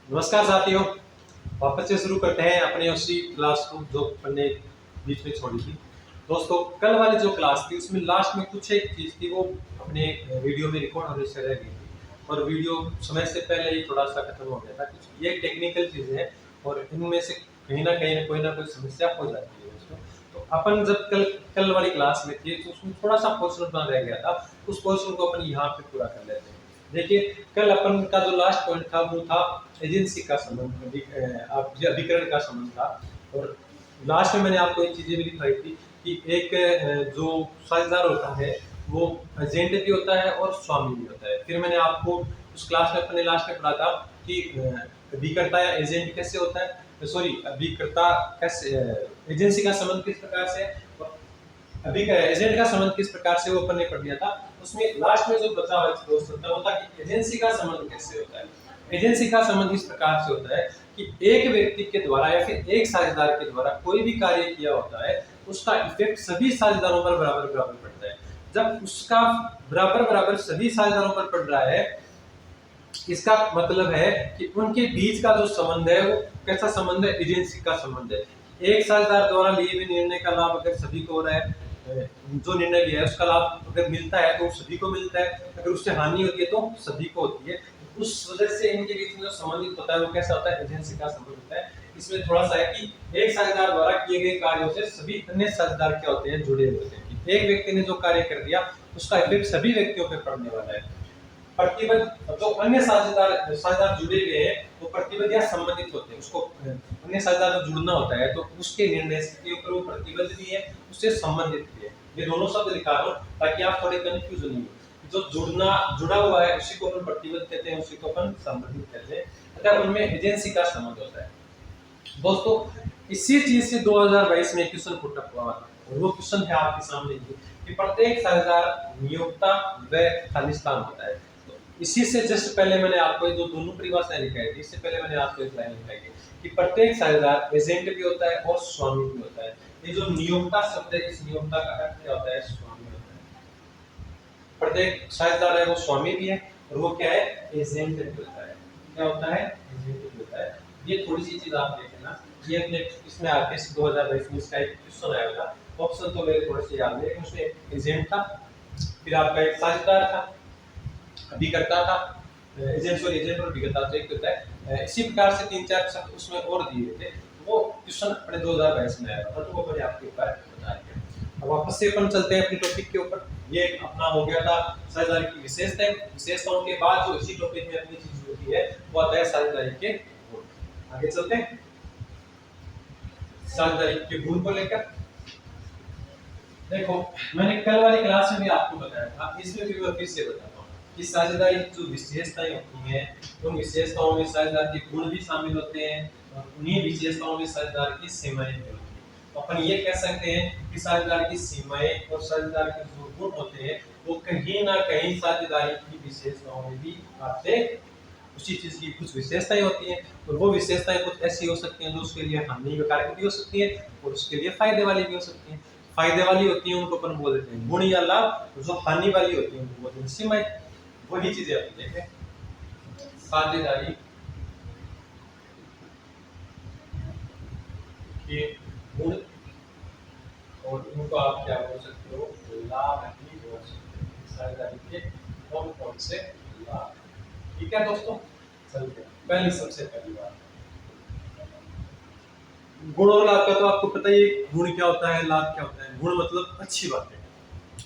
नमस्कार साथियों, वापस से शुरू करते हैं अपने उसी क्लास को जो हमने बीच में छोड़ी थी। दोस्तों, कल वाली जो क्लास थी उसमें लास्ट में कुछ एक चीज़ थी वो अपने वीडियो में रिकॉर्ड होने से रह गई थी और वीडियो समय से पहले ही थोड़ा सा खत्म हो गया था। कुछ ये टेक्निकल चीज़ें हैं और इनमें से कहीं ना कोई समस्या हो जाती है दोस्तों। तो अपन जब कल कल वाली क्लास में थे तो उसमें थोड़ा सा पोर्शन अपना रह गया था, उस पोर्शन को अपन यहाँ पे पूरा कर लेते हैं। देखिए, कल अपन का जो लास्ट पॉइंट था वो था एजेंसी का संबंध, अभिकरण का संबंध था। और लास्ट में मैंने आपको एक चीजें भी दिखाई थी कि एक जो साझेदार होता है वो एजेंट भी होता है और स्वामी भी होता है। फिर मैंने आपको उस क्लास में अपने लास्ट में पढ़ा था कि अभिकर्ता या एजेंट कैसे होता है, सॉरी अभिकर्ता कैसे, एजेंसी का संबंध किस प्रकार से है, अभी का एजेंट का संबंध किस प्रकार से वो अपन ने पढ़ लिया था। उसमें लास्ट में जो बचा हुआ दोस्त होता है वो था कि एजेंसी का संबंध कैसे होता है। एजेंसी का संबंध इस प्रकार से होता है कि एक व्यक्ति के द्वारा या फिर एक साझेदार के द्वारा कोई भी कार्य किया होता है, उसका इफेक्ट सभी साझेदारों पर बराबर बराबर पड़ता है। जब उसका बराबर बराबर सभी साझेदारों पर पड़ रहा है, इसका मतलब है कि उनके बीच का जो संबंध है वो कैसा संबंध है, एजेंसी का संबंध है। एक साझेदार द्वारा लिए हुए निर्णय का लाभ अगर सभी को हो रहा है, जो निर्णय लिया है उसका लाभ अगर मिलता है तो सभी को मिलता है, अगर उससे हानि होती है तो सभी को होती है। उस वजह से इनके बीच में जो संबंधित होता है वो कैसा होता है, एजेंसी का संबंध होता है। इसमें थोड़ा सा है कि एक साझेदार द्वारा किए गए कार्यों से सभी अन्य साझेदार क्या होते हैं, जुड़े होते हैं। एक व्यक्ति ने जो कार्य कर दिया उसका इफेक्ट सभी व्यक्तियों पर पड़ने वाला है। प्रतिबद्ध जो अन्य साझेदार जुड़े हुए हैं वो प्रतिबद्ध या संबंधित होते हैं, उसको अन्य साझेदार जो जुड़ना होता है तो उसके निर्णय के ऊपर वो प्रतिबद्ध भी है, उससे संबंधित भी है। ये दोनों शब्द लिखा रहा हूं ताकि आप थोड़े कंफ्यूज नहीं हो। जो जुड़ा हुआ है उसी को अपन प्रतिबद्ध कहते हैं, उसी को अपन संबंधित कहते हैं, अतः उनमें एजेंसी का संबंध होता है। दोस्तों, इसी चीज से 2022 में क्वेश्चन पुट अप हुआ था और वो क्वेश्चन है आपके सामने कि प्रत्येक साझेदार नियोक्ता व खालिस्तान होता है। तो इसी से जस्ट पहले मैंने आपको जो दोनों परिभाषाएं लिखाई थी, इससे पहले मैंने आपको एक लाइन लिखाई थी कि प्रत्येक साझेदार एजेंट भी होता है और स्वामी भी होता है। ये जो नियोक्ता शब्द है, इस नियोक्ता का अर्थ क्या होता है, स्वामी होता है। प्रत्येक साझेदार है वो स्वामी भी है और वो क्या है, एजेंट भी होता है। क्या होता है, एजेंट भी होता है। ये थोड़ी सी चीज आप देख लेना, ये अपने इसमें आके 2022 में इसका एक क्वेश्चन आया था। ऑप्शन तो मेरे थोड़े से याद है, लेकिन उसमें एजेंट था, फिर आपका एक साझेदार था, अभिकर्ता था, एजेंट और अभिकर्ता, तो एक होता है। इसी प्रकार से 3-4 शब्द उसमें और दिए थे। वो क्वेश्चन अपने 2022 में आया था, तो वो मैंने आपके ऊपर बता दिया। अब वापस से अपन चलते हैं अपने टॉपिक के ऊपर। ये अपना हो गया था साझेदारी की विशेषताओं के बाद जो इसी टॉपिक में अपनी चीज होती है वो आता है साझेदारी के गुण। आगे चलते हैं साझेदारी के गुण को लेकर। देखो, मैंने कल वाली क्लास में भी आपको बताया था, इसमें भी मैं फिर से बताता हूँ कि साझेदारी की जो विशेषताएं होती हैं, उन विशेषताओं में साझेदार के गुण भी शामिल होते हैं और उन्हीं विशेषताओं में साझेदार की सीमाएं भी होती हैं। तो अपन ये कह सकते हैं कि साझेदार की सीमाएं और साझेदार के जो गुण होते हैं वो कहीं ना कहीं साझेदारी की विशेषताओं में भी आते हैं। उसी चीज की कुछ विशेषताएं होती हैं और वो विशेषताएं कुछ ऐसी हो सकती हैं जो उसके लिए हानिकारक भी हो सकती है और उसके लिए फायदे वाली भी हो सकती हैं। फायदे वाली होती है उनको अपन बोल देते हैं गुण या लाभ, और जो हानि वाली होती है उनको बोलते हैं सीमाएं। वही चीजें अपन देखें, साझेदारी के गुण और उनको आप क्या बोल सकते हो, लाभ भी बोल सकते हैं। साझेदारी के कौन कौन से लाभ, ठीक है दोस्तों। चलते हैं पहली, सबसे पहली बात गुण और लाभ का तो आपको पता ही है। गुण क्या होता है, लाभ क्या होता है। गुण मतलब अच्छी बातें,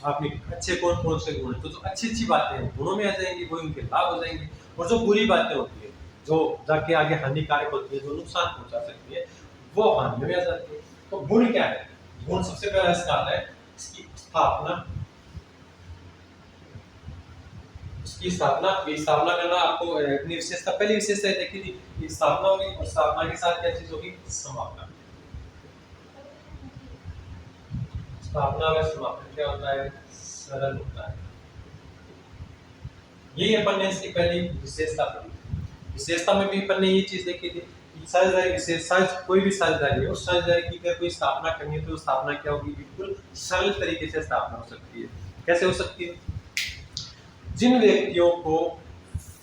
आपने अच्छे कौन कौन से गुण है, तो जो अच्छी अच्छी बातें हैं गुणों में आ जाएंगी, वो उनके लाभ हो जाएंगे। और जो बुरी बातें होती है जो जाके आगे हानिकारक होती है, जो नुकसान पहुंचा सकती है, वो हानि में आ जाती है। तो गुण क्या है, गुण सबसे पहला इसका आता है इसकी स्थापना। उसकी स्थापना, ये स्थापना करना आपको अपनी विशेषता, पहली विशेषता देखी थी, स्थापना होगी और स्थापना के साथ क्या चीज होगी, समापन। स्थापना में समापन क्या होता है, सरल होता है। यही अपन ने इसकी पहली विशेषता पढ़ी। विशेषता में भी अपन ने ये चीज देखी थी कि साझेदारी विशेष, कोई भी साझेदारी है उस साझेदारी की अगर कोई स्थापना करनी है तो स्थापना क्या होगी, बिल्कुल सरल तरीके से स्थापना हो सकती है। कैसे हो सकती है, जिन व्यक्तियों को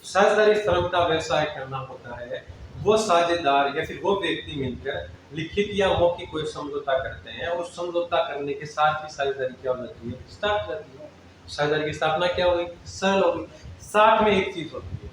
साझेदारी फर्म का व्यवसाय करना होता है वो साझेदार या फिर वो व्यक्ति मिलकर लिखित या मौखिक कोई समझौता करते हैं, और उस समझौता करने के साथ ही साझेदारी क्या हो जाती है, स्टार्ट हो जाती है। साझेदारी की स्थापना क्या हो गई, सरल हो गई। साथ में एक चीज होती है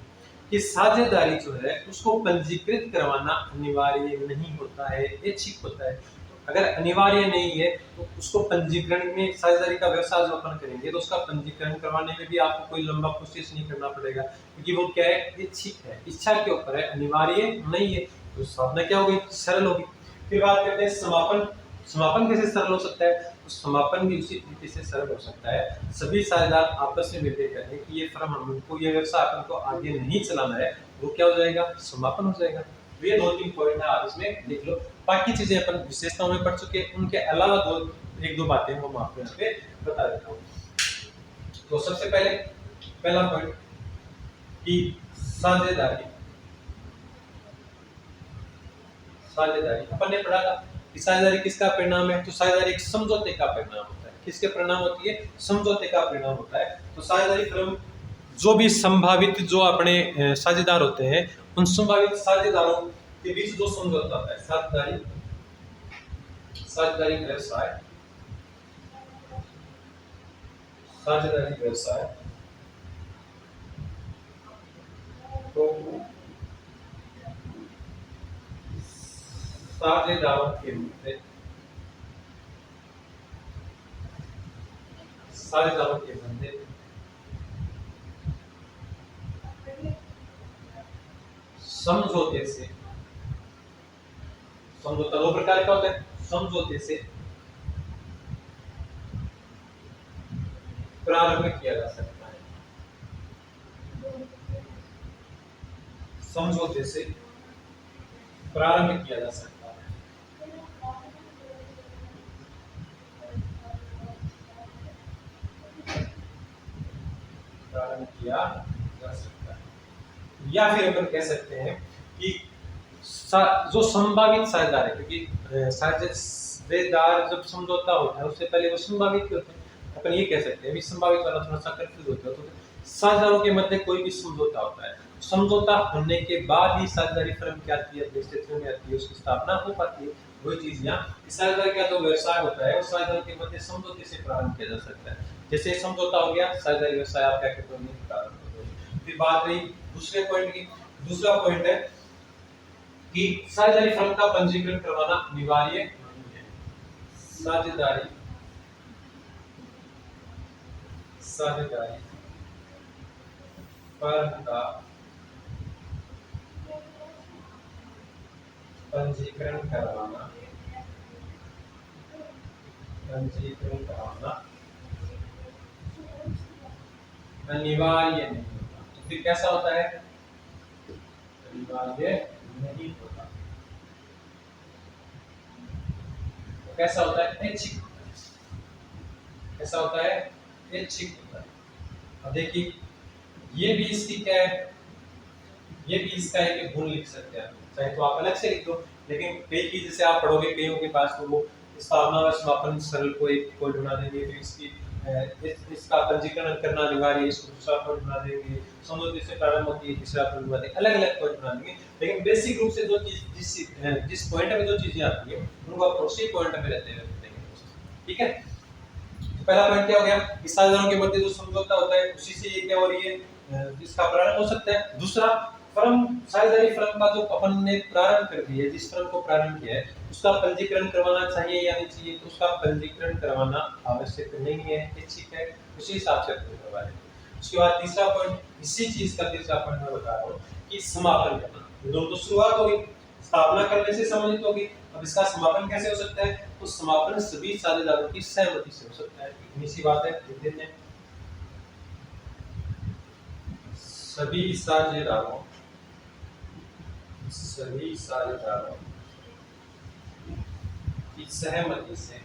कि साझेदारी जो है उसको पंजीकृत करवाना अनिवार्य नहीं होता है, ऐच्छिक होता है। अगर अनिवार्य नहीं है तो उसको पंजीकरण में, साझेदारी का व्यवसाय जो अपन करेंगे तो उसका पंजीकरण करवाने में भी आपको कोई लंबा प्रोसेस नहीं करना पड़ेगा, क्योंकि वो क्या है, ऐच्छिक है, इच्छा के ऊपर है, अनिवार्य नहीं है। तो स्थापना क्या होगी, सरल होगी। फिर बात करते हैं समापन। समापन कैसे सरल हो सकता है, तो समापन भी उसी तरीके से सरल हो सकता है। सभी साझेदार आपस में मिलकर कहें कि ये फर्म हमको, ये व्यवसाय अपन को आगे नहीं चलाना है, वो क्या हो जाएगा, समापन हो जाएगा। तो ये 2-3 पॉइंट है, आप इसमें लिख लो। बाकी चीजें अपन विशेषताओं में पढ़ चुके हैं, उनके अलावा एक दो बातें हम आपको यहाँ पे बता देता हूँ। तो सबसे पहले पहला पॉइंट कि साझेदारी। साझेदारी अपन ने पढ़ा था कि साझेदारी किसका परिणाम है, तो साझेदारी एक समझौते का परिणाम होता है। किसके परिणाम होती है, समझौते का परिणाम होता है। तो साझेदारी फर्म जो भी संभावित, जो अपने साझेदार होते हैं, उन संभावित साझेदारों के बीच जो समझौता होता है, साझेदारी साझेदारी व्यवसाय, साझेदारी व्यवसाय। तो साझेदारों के रूप में, साझेदारों के बंदे समझौते से, समझौता दो प्रकार का होता है, समझौते से प्रारंभ किया जा सकता है, समझौते से प्रारंभ किया जा सकता है। प्रारंभ किया जा सकता है, या फिर अपन कह सकते हैं कि जो संभावित साझेदार है, क्योंकि साझेदार जब समझौता होता है उससे पहले वो संभावित होते हैं, अपन ये कह सकते हैं। अभी संभावित वाला थोड़ा सा कंफ्यूज होता है। तो साझेदारों के मध्य कोई भी समझौता होता है, समझौता होने के बाद ही साझेदारी फर्म क्या आती है, अपने अस्तित्व में आती है, उसकी स्थापना हो पाती है। वही चीज यहाँ साझेदारी का जो व्यवसाय होता है, उस साझेदारों के मध्य समझौते से प्रारंभ किया जा सकता है। जैसे समझौता हो गया, साझेदारी व्यवसाय आप क्या कहते हो, प्रारंभ हो गया। फिर बात रही दूसरे पॉइंट की। दूसरा पॉइंट है कि साझेदारी फर्म का पंजीकरण करवाना अनिवार्य नहीं है। साझेदारी फर्म का पंजीकरण करवाना अनिवार्य नहीं होता। तो फिर कैसा होता है, अनिवार्य नहीं होता। तो कैसा होता है, ऐच्छिक। कैसा होता है, ऐच्छिक होता है। अब देखिए, ये भी इसकी क्या है, ये भी इसका एक गुण लिख सकते हैं, चाहे तो आप अलग से लिख दो, लेकिन कई की जैसे आप पढ़ोगे, कईयों के पास तो वो स्थापना व समापन सरल को एक पॉइंट बना देंगे, फिर इसकी इसका पंजीकरण करना अनिवार्य, इसको दूसरा पॉइंट बना देंगे, समझौते से प्रारंभ होती है तीसरा पॉइंट बना देंगे, अलग अलग पॉइंट बना देंगे। लेकिन बेसिक रूप से जो चीज जिस पॉइंट में जो चीजें आती है उनको आप उसी पॉइंट में रहते हुए लिखेंगे। ठीक है, पहला पॉइंट क्या हो गया, इस साझेदारों के मध्य जो समझौता होता है उसी से ये क्या हो रही है, इसका प्रारंभ हो सकता है। दूसरा, फर्म, साझेदारी फर्म का जो अपन ने प्रारंभ कर दिया है, जिस फर्म को प्रारंभ किया है उसका पंजीकरण करवाना चाहिए या नहीं चाहिए, तो उसका पंजीकरण करवाना आवश्यक नहीं है, ऐच्छिक है, उसी हिसाब से अपन करवा रहे हैं। उसके बाद तीसरा पॉइंट, इसी चीज का तीसरा पॉइंट मैं बता रहा हूँ कि समापन करना। दोनों तो शुरुआत होगी, स्थापना करने से संबंधित होगी, अब इसका समापन कैसे हो सकता है, तो समापन सभी साझेदारों की सहमति से हो सकता है। इतनी सी बात है, लिख देते हैं, सभी साझेदारों की सहमति से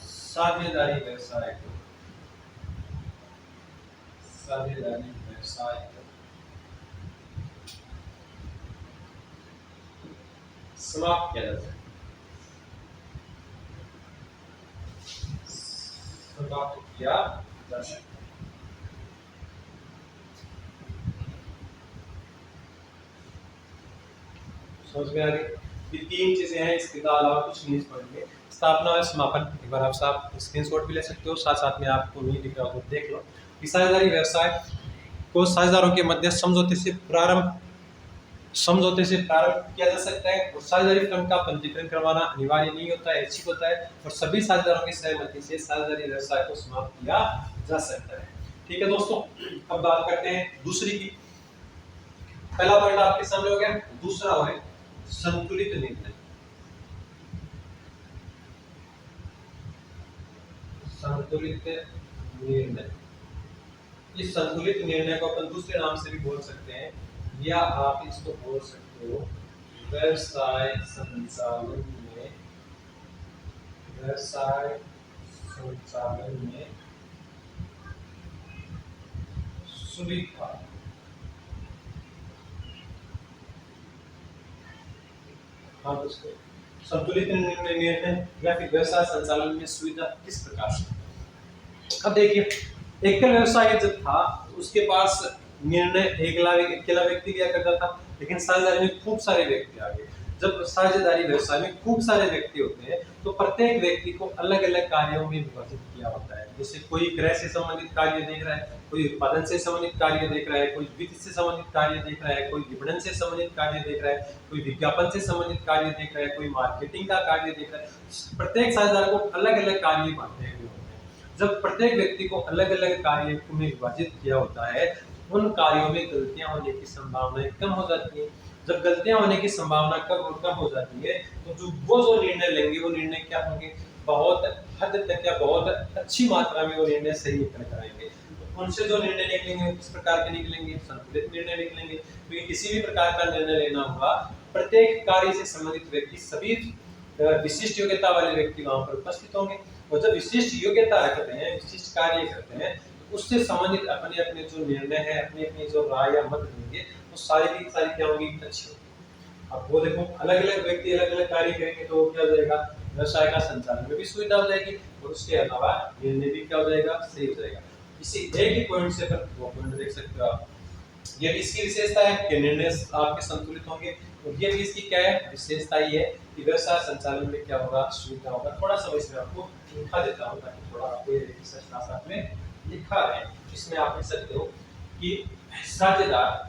साझेदारी व्यवसाय को समाप्त किया जा सकता है। समाप्त किया जा सकता है। समझ में आ गई? ये 3 चीज़ें हैं, इसके अलावा कुछ नहीं पढ़ेंगे। स्थापना और समापन एक बार आप स्क्रीनशॉट भी ले सकते हो, साथ-साथ में आपको नहीं दिख रहा हो तो देख लो। कि साझेदारी व्यवसाय को साझेदारों के मध्य समझौते से प्रारंभ किया जा सकता है और साझेदारी फर्म का पंजीकरण करवाना अनिवार्य नहीं होता है, ऐच्छिक होता है और सभी साझेदारों की सहमति से साझेदारी व्यवसाय को समाप्त किया जा सकता है। ठीक है दोस्तों, अब बात करते हैं दूसरी की। पहला पॉइंट आपके सामने हो गया, दूसरा है संतुलित निर्णय। संतुलित निर्णय, इस संतुलित निर्णय को अपन दूसरे नाम से भी बोल सकते हैं या आप इसको बोल सकते हो व्यवसाय संचालन में, व्यवसाय संचालन में सुविधा। हाँ दोस्तों, संतुलित निर्णय या फिर व्यवसाय संचालन में सुविधा किस प्रकार से। अब देखिए, एकल व्यवसाय जब था उसके पास निर्णय अकेला व्यक्ति लिया करता था, लेकिन साझेदारी में खूब सारे व्यक्ति आ गए। जब साझेदारी व्यवसाय में खूब सारे व्यक्ति होते हैं तो प्रत्येक व्यक्ति को अलग अलग कार्यों में विभाजित किया होता है। जैसे कोई क्रय से संबंधित कार्य देख रहा है, कोई उत्पादन से संबंधित कार्य देख रहा है, कोई वित्त से संबंधित कार्य देख रहा है, कोई विपणन से संबंधित कार्य देख रहा है, कोई विज्ञापन से संबंधित कार्य देख रहा है, कोई मार्केटिंग का कार्य देख रहा है। प्रत्येक साझेदार को अलग अलग कार्य बांटे हुए होते हैं। जब प्रत्येक व्यक्ति को अलग अलग कार्य में विभाजित किया होता है, उन कार्यों में गलतियां होने की संभावनाएं कम हो जाती है। जब गलतियां होने की संभावना कम हो जाती है तो जो निर्णय लेंगे वो निर्णय क्या होंगे, बहुत हद तक या बहुत अच्छी मात्रा में वो निर्णय सही निकल कर आएंगे। उनसे जो निर्णय निकलेंगे किस प्रकार के निकलेंगे, संतुलित निर्णय निकलेंगे। क्योंकि किसी भी प्रकार का निर्णय लेना होगा, प्रत्येक कार्य से संबंधित व्यक्ति सभी विशिष्ट योग्यता वाले व्यक्ति वहां पर उपस्थित होंगे और जब विशिष्ट योग्यता रखते हैं, विशिष्ट कार्य करते हैं, उससे संबंधित अपने अपने जो निर्णय है, अपनी अपनी जो राय या मत देंगे, वो सारी की सारी क्या होंगी, अच्छी होंगी। अब वो देखो, अलग अलग व्यक्ति अलग अलग कार्य करेंगे तो क्या हो जाएगा, व्यवसाय का संचालन में भी सुविधा हो जाएगी और उसके अलावा निर्णय भी क्या हो जाएगा, सही हो जाएगा। इसी एक ही पॉइंट से पर दो पॉइंट देख सकते हो आप। ये भी इसकी विशेषता है कि निर्णय आपके संतुलित होंगे और ये भी इसकी क्या है, विशेषता ही है कि व्यवसाय संचालन में क्या होगा, सुविधा होगा। थोड़ा सा इसमें आपको लिखा देता हूँ ताकि थोड़ा आपको साथ में लिखा है। इसमें आप लिख सकते हो कि साझेदार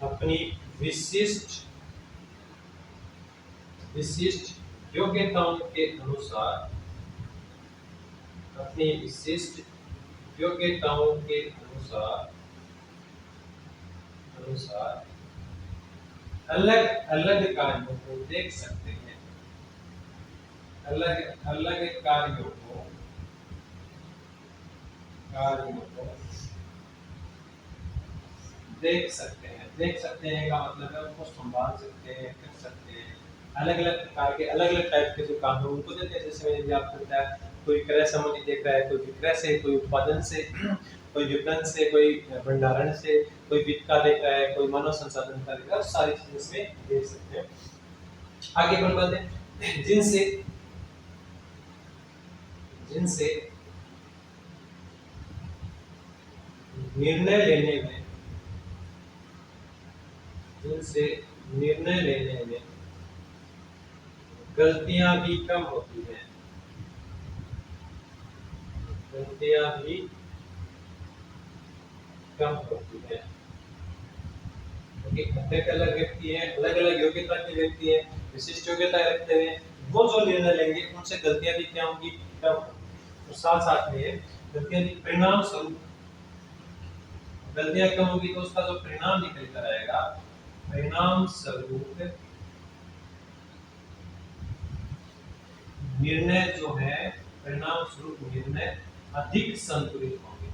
अपनी विशिष्ट योग्यताओं के अनुसार, अपनी विशिष्ट योग्यताओं के अनुसार अलग अलग कार्यों को देख सकते हैं, अलग अलग कार्यों को देख सकते हैं। देख सकते हैं का मतलब है उनको संभाल सकते हैं, कर सकते हैं। अलग अलग प्रकार के अलग अलग टाइप के जो काम है उनको देते हैं। जैसे मैंने भी आपको बताया, कोई क्रय संबंधी देख रहा है, कोई विक्रय से, कोई उत्पादन से, कोई विपणन से, कोई भंडारण से, कोई वित्त का देख रहा है, कोई मानव संसाधन का देख रहा है, सारी चीजें इसमें देख सकते हैं। आगे बढ़ते हैं, जिनसे निर्णय लेने में गलतियां भी कम होती हैं, क्योंकि अलग व्यक्ति है, अलग अलग योग्यता के व्यक्ति है, विशिष्ट योग्यता रखते हैं, वो जो निर्णय लेंगे उनसे गलतियां भी क्या होंगी, कम होंगी। तो साथ में गलतियां भी परिणाम स्वरूप, गलतियां कम होगी तो उसका जो परिणाम निकल कर आएगा, परिणाम स्वरूप निर्णय जो है, परिणाम स्वरूप निर्णय अधिक संतुलित होंगे।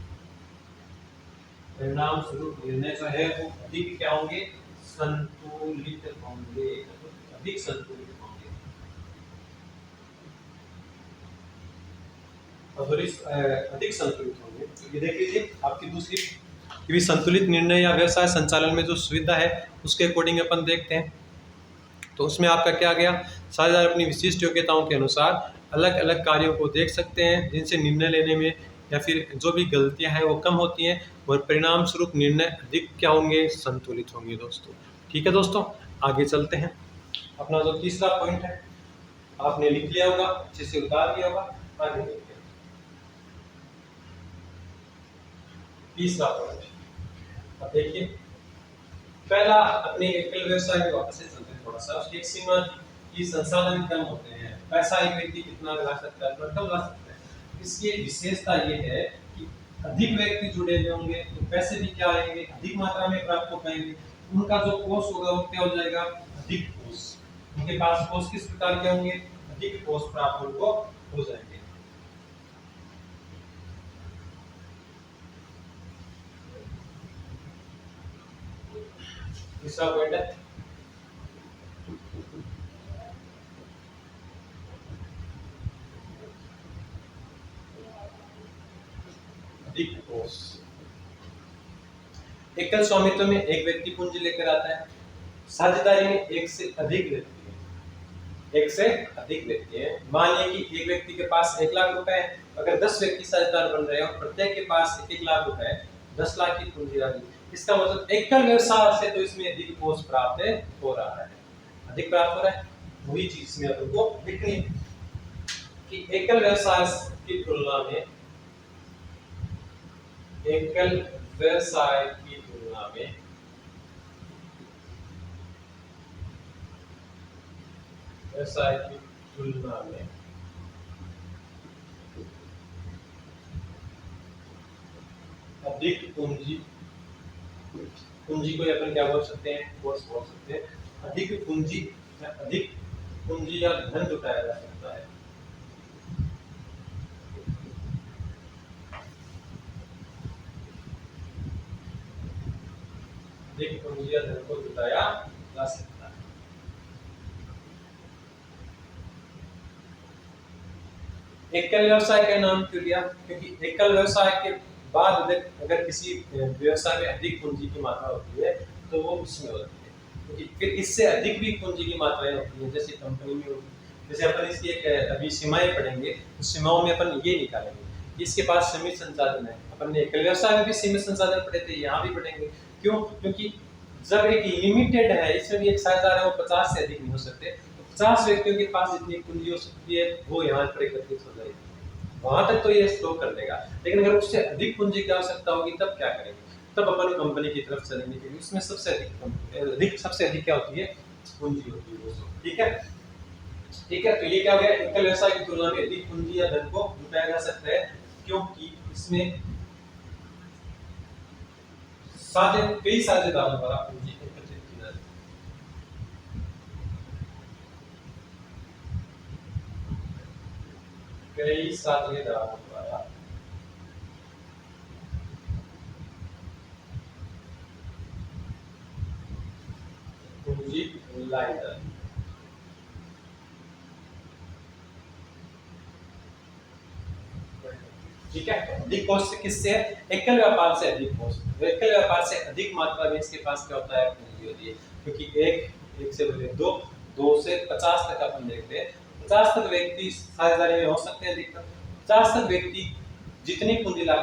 परिणाम स्वरूप निर्णय जो है वो अधिक क्या होंगे, संतुलित होंगे, अधिक संतुलित होंगे। अधिक संतुलित होंगे। तो ये देख लीजिए आपकी दूसरी भी संतुलित निर्णय या व्यवसाय संचालन में जो सुविधा है उसके अकॉर्डिंग अपन देखते हैं। तो उसमें आपका क्या गया, साझेदार अपनी विशिष्ट योग्यताओं के अनुसार अलग अलग कार्यों को देख सकते हैं जिनसे निर्णय लेने में या फिर जो भी गलतियां हैं वो कम होती हैं और परिणाम स्वरूप निर्णय अधिक क्या होंगे, संतुलित होंगे दोस्तों। ठीक है दोस्तों, आगे चलते हैं। अपना जो तीसरा पॉइंट है आपने लिख लिया होगा, अच्छे से उतार लिया होगा। आगे देखते हैं तीसरा पॉइंट। अब देखिए, पहला अपने एकल व्यवसाय में वापस से चलते हैं थोड़ा सा। उसकी एक सीमा थी कि संसाधन कम होते हैं, पैसा एक व्यक्ति कितना ला सकता है, इतना कम ला सकता है। इसकी एक विशेषता ये है कि अधिक व्यक्ति जुड़े हुए होंगे तो पैसे भी क्या आएंगे, अधिक मात्रा में प्राप्त हो पाएंगे। उनका जो कोष होगा वो क्या हो जाएगा, अधिक कोष। उनके पास कोष किस प्रकार के होंगे, अधिक कोष प्राप्त उनको हो जाएंगे। तीसरा पॉइंट है अधिक कोष। एकल स्वामित्व में एक व्यक्ति पूंजी लेकर आता है, साझेदारी में एक से अधिक व्यक्ति है, एक से अधिक व्यक्ति है। मानिए कि एक व्यक्ति के पास 1 लाख रुपए है, अगर 10 व्यक्ति साझेदार बन रहे हैं और प्रत्येक के पास 1-1 लाख रुपए है, 10 लाख की पूंजी आ गई। इसका मतलब एकल व्यवसाय से तो इसमें अधिक कोष प्राप्त हो रहा है, अधिक प्राप्त हो रहा है। वही चीज इसमें अपन को लिखनी है कि एकल व्यवसाय की तुलना में, एकल व्यवसाय की तुलना में व्यवसाय की तुलना में अधिक पूंजी, पूंजी को अपन क्या बोल सकते हैं, कोष बोल सकते हैं। अधिक पूंजी या धन जुटाया जा सकता है। अधिक पूंजी या धन को जुटाया जा सकता है। एकल व्यवसाय का नाम क्यों लिया, क्योंकि एकल व्यवसाय के बाद अगर किसी व्यवसाय में अधिक पूंजी की मात्रा होती है तो वो उसमें होती है, क्योंकि फिर इससे अधिक भी पूंजी की मात्राएं होती हैं, जैसे कंपनी में होगी। जैसे अपन इसकी एक अभी सीमाएं पढ़ेंगे, उस सीमाओं में अपन ये निकालेंगे, इसके पास सीमित संसाधन है। अपन ने एकल व्यवसाय में भी सीमित संसाधन पढ़े थे, यहाँ भी पढ़ेंगे। क्यों, क्योंकि जब एक लिमिटेड है, इसमें भी एक साझेदार है, वो 50 से अधिक नहीं हो सकते। 50 व्यक्तियों के पास जितनी पूंजी हो सकती है वो यहाँ पर एकत्रित हो जाएगी, वहां तक तो ये स्टॉक कर लेगा। लेकिन अगर उससे अधिक पूंजी की आवश्यकता होगी तब क्या करेंगे, तब अपन कंपनी की तरफ चलेंगे, क्योंकि उसमें सबसे अधिक क्या होती है, पूंजी होती है दोस्तों। ठीक है, ठीक है। तो ये क्या हो गया, एकल व्यवसाय की तुलना में अधिक पूंजी या धन को जुटाया जा सकता है, क्योंकि इसमें कई साझेदारों द्वारा पूंजी एकत्रित की जाती है। कई साझेदारों द्वारा पूंजी लाई जाती है। ठीक है, अधिक कोष किससे है, एकल व्यापार से अधिक कोष। एकल व्यापार से अधिक मात्रा में इसके पास क्या होता है, पूंजी होती है। क्योंकि एक से बड़े दो, 2 से 50 तक अपन देखते हैं, 50 तक व्यक्ति साझेदारी में हो सकते हैं अधिकतर। 50 तक व्यक्ति जितनी पूंजी ला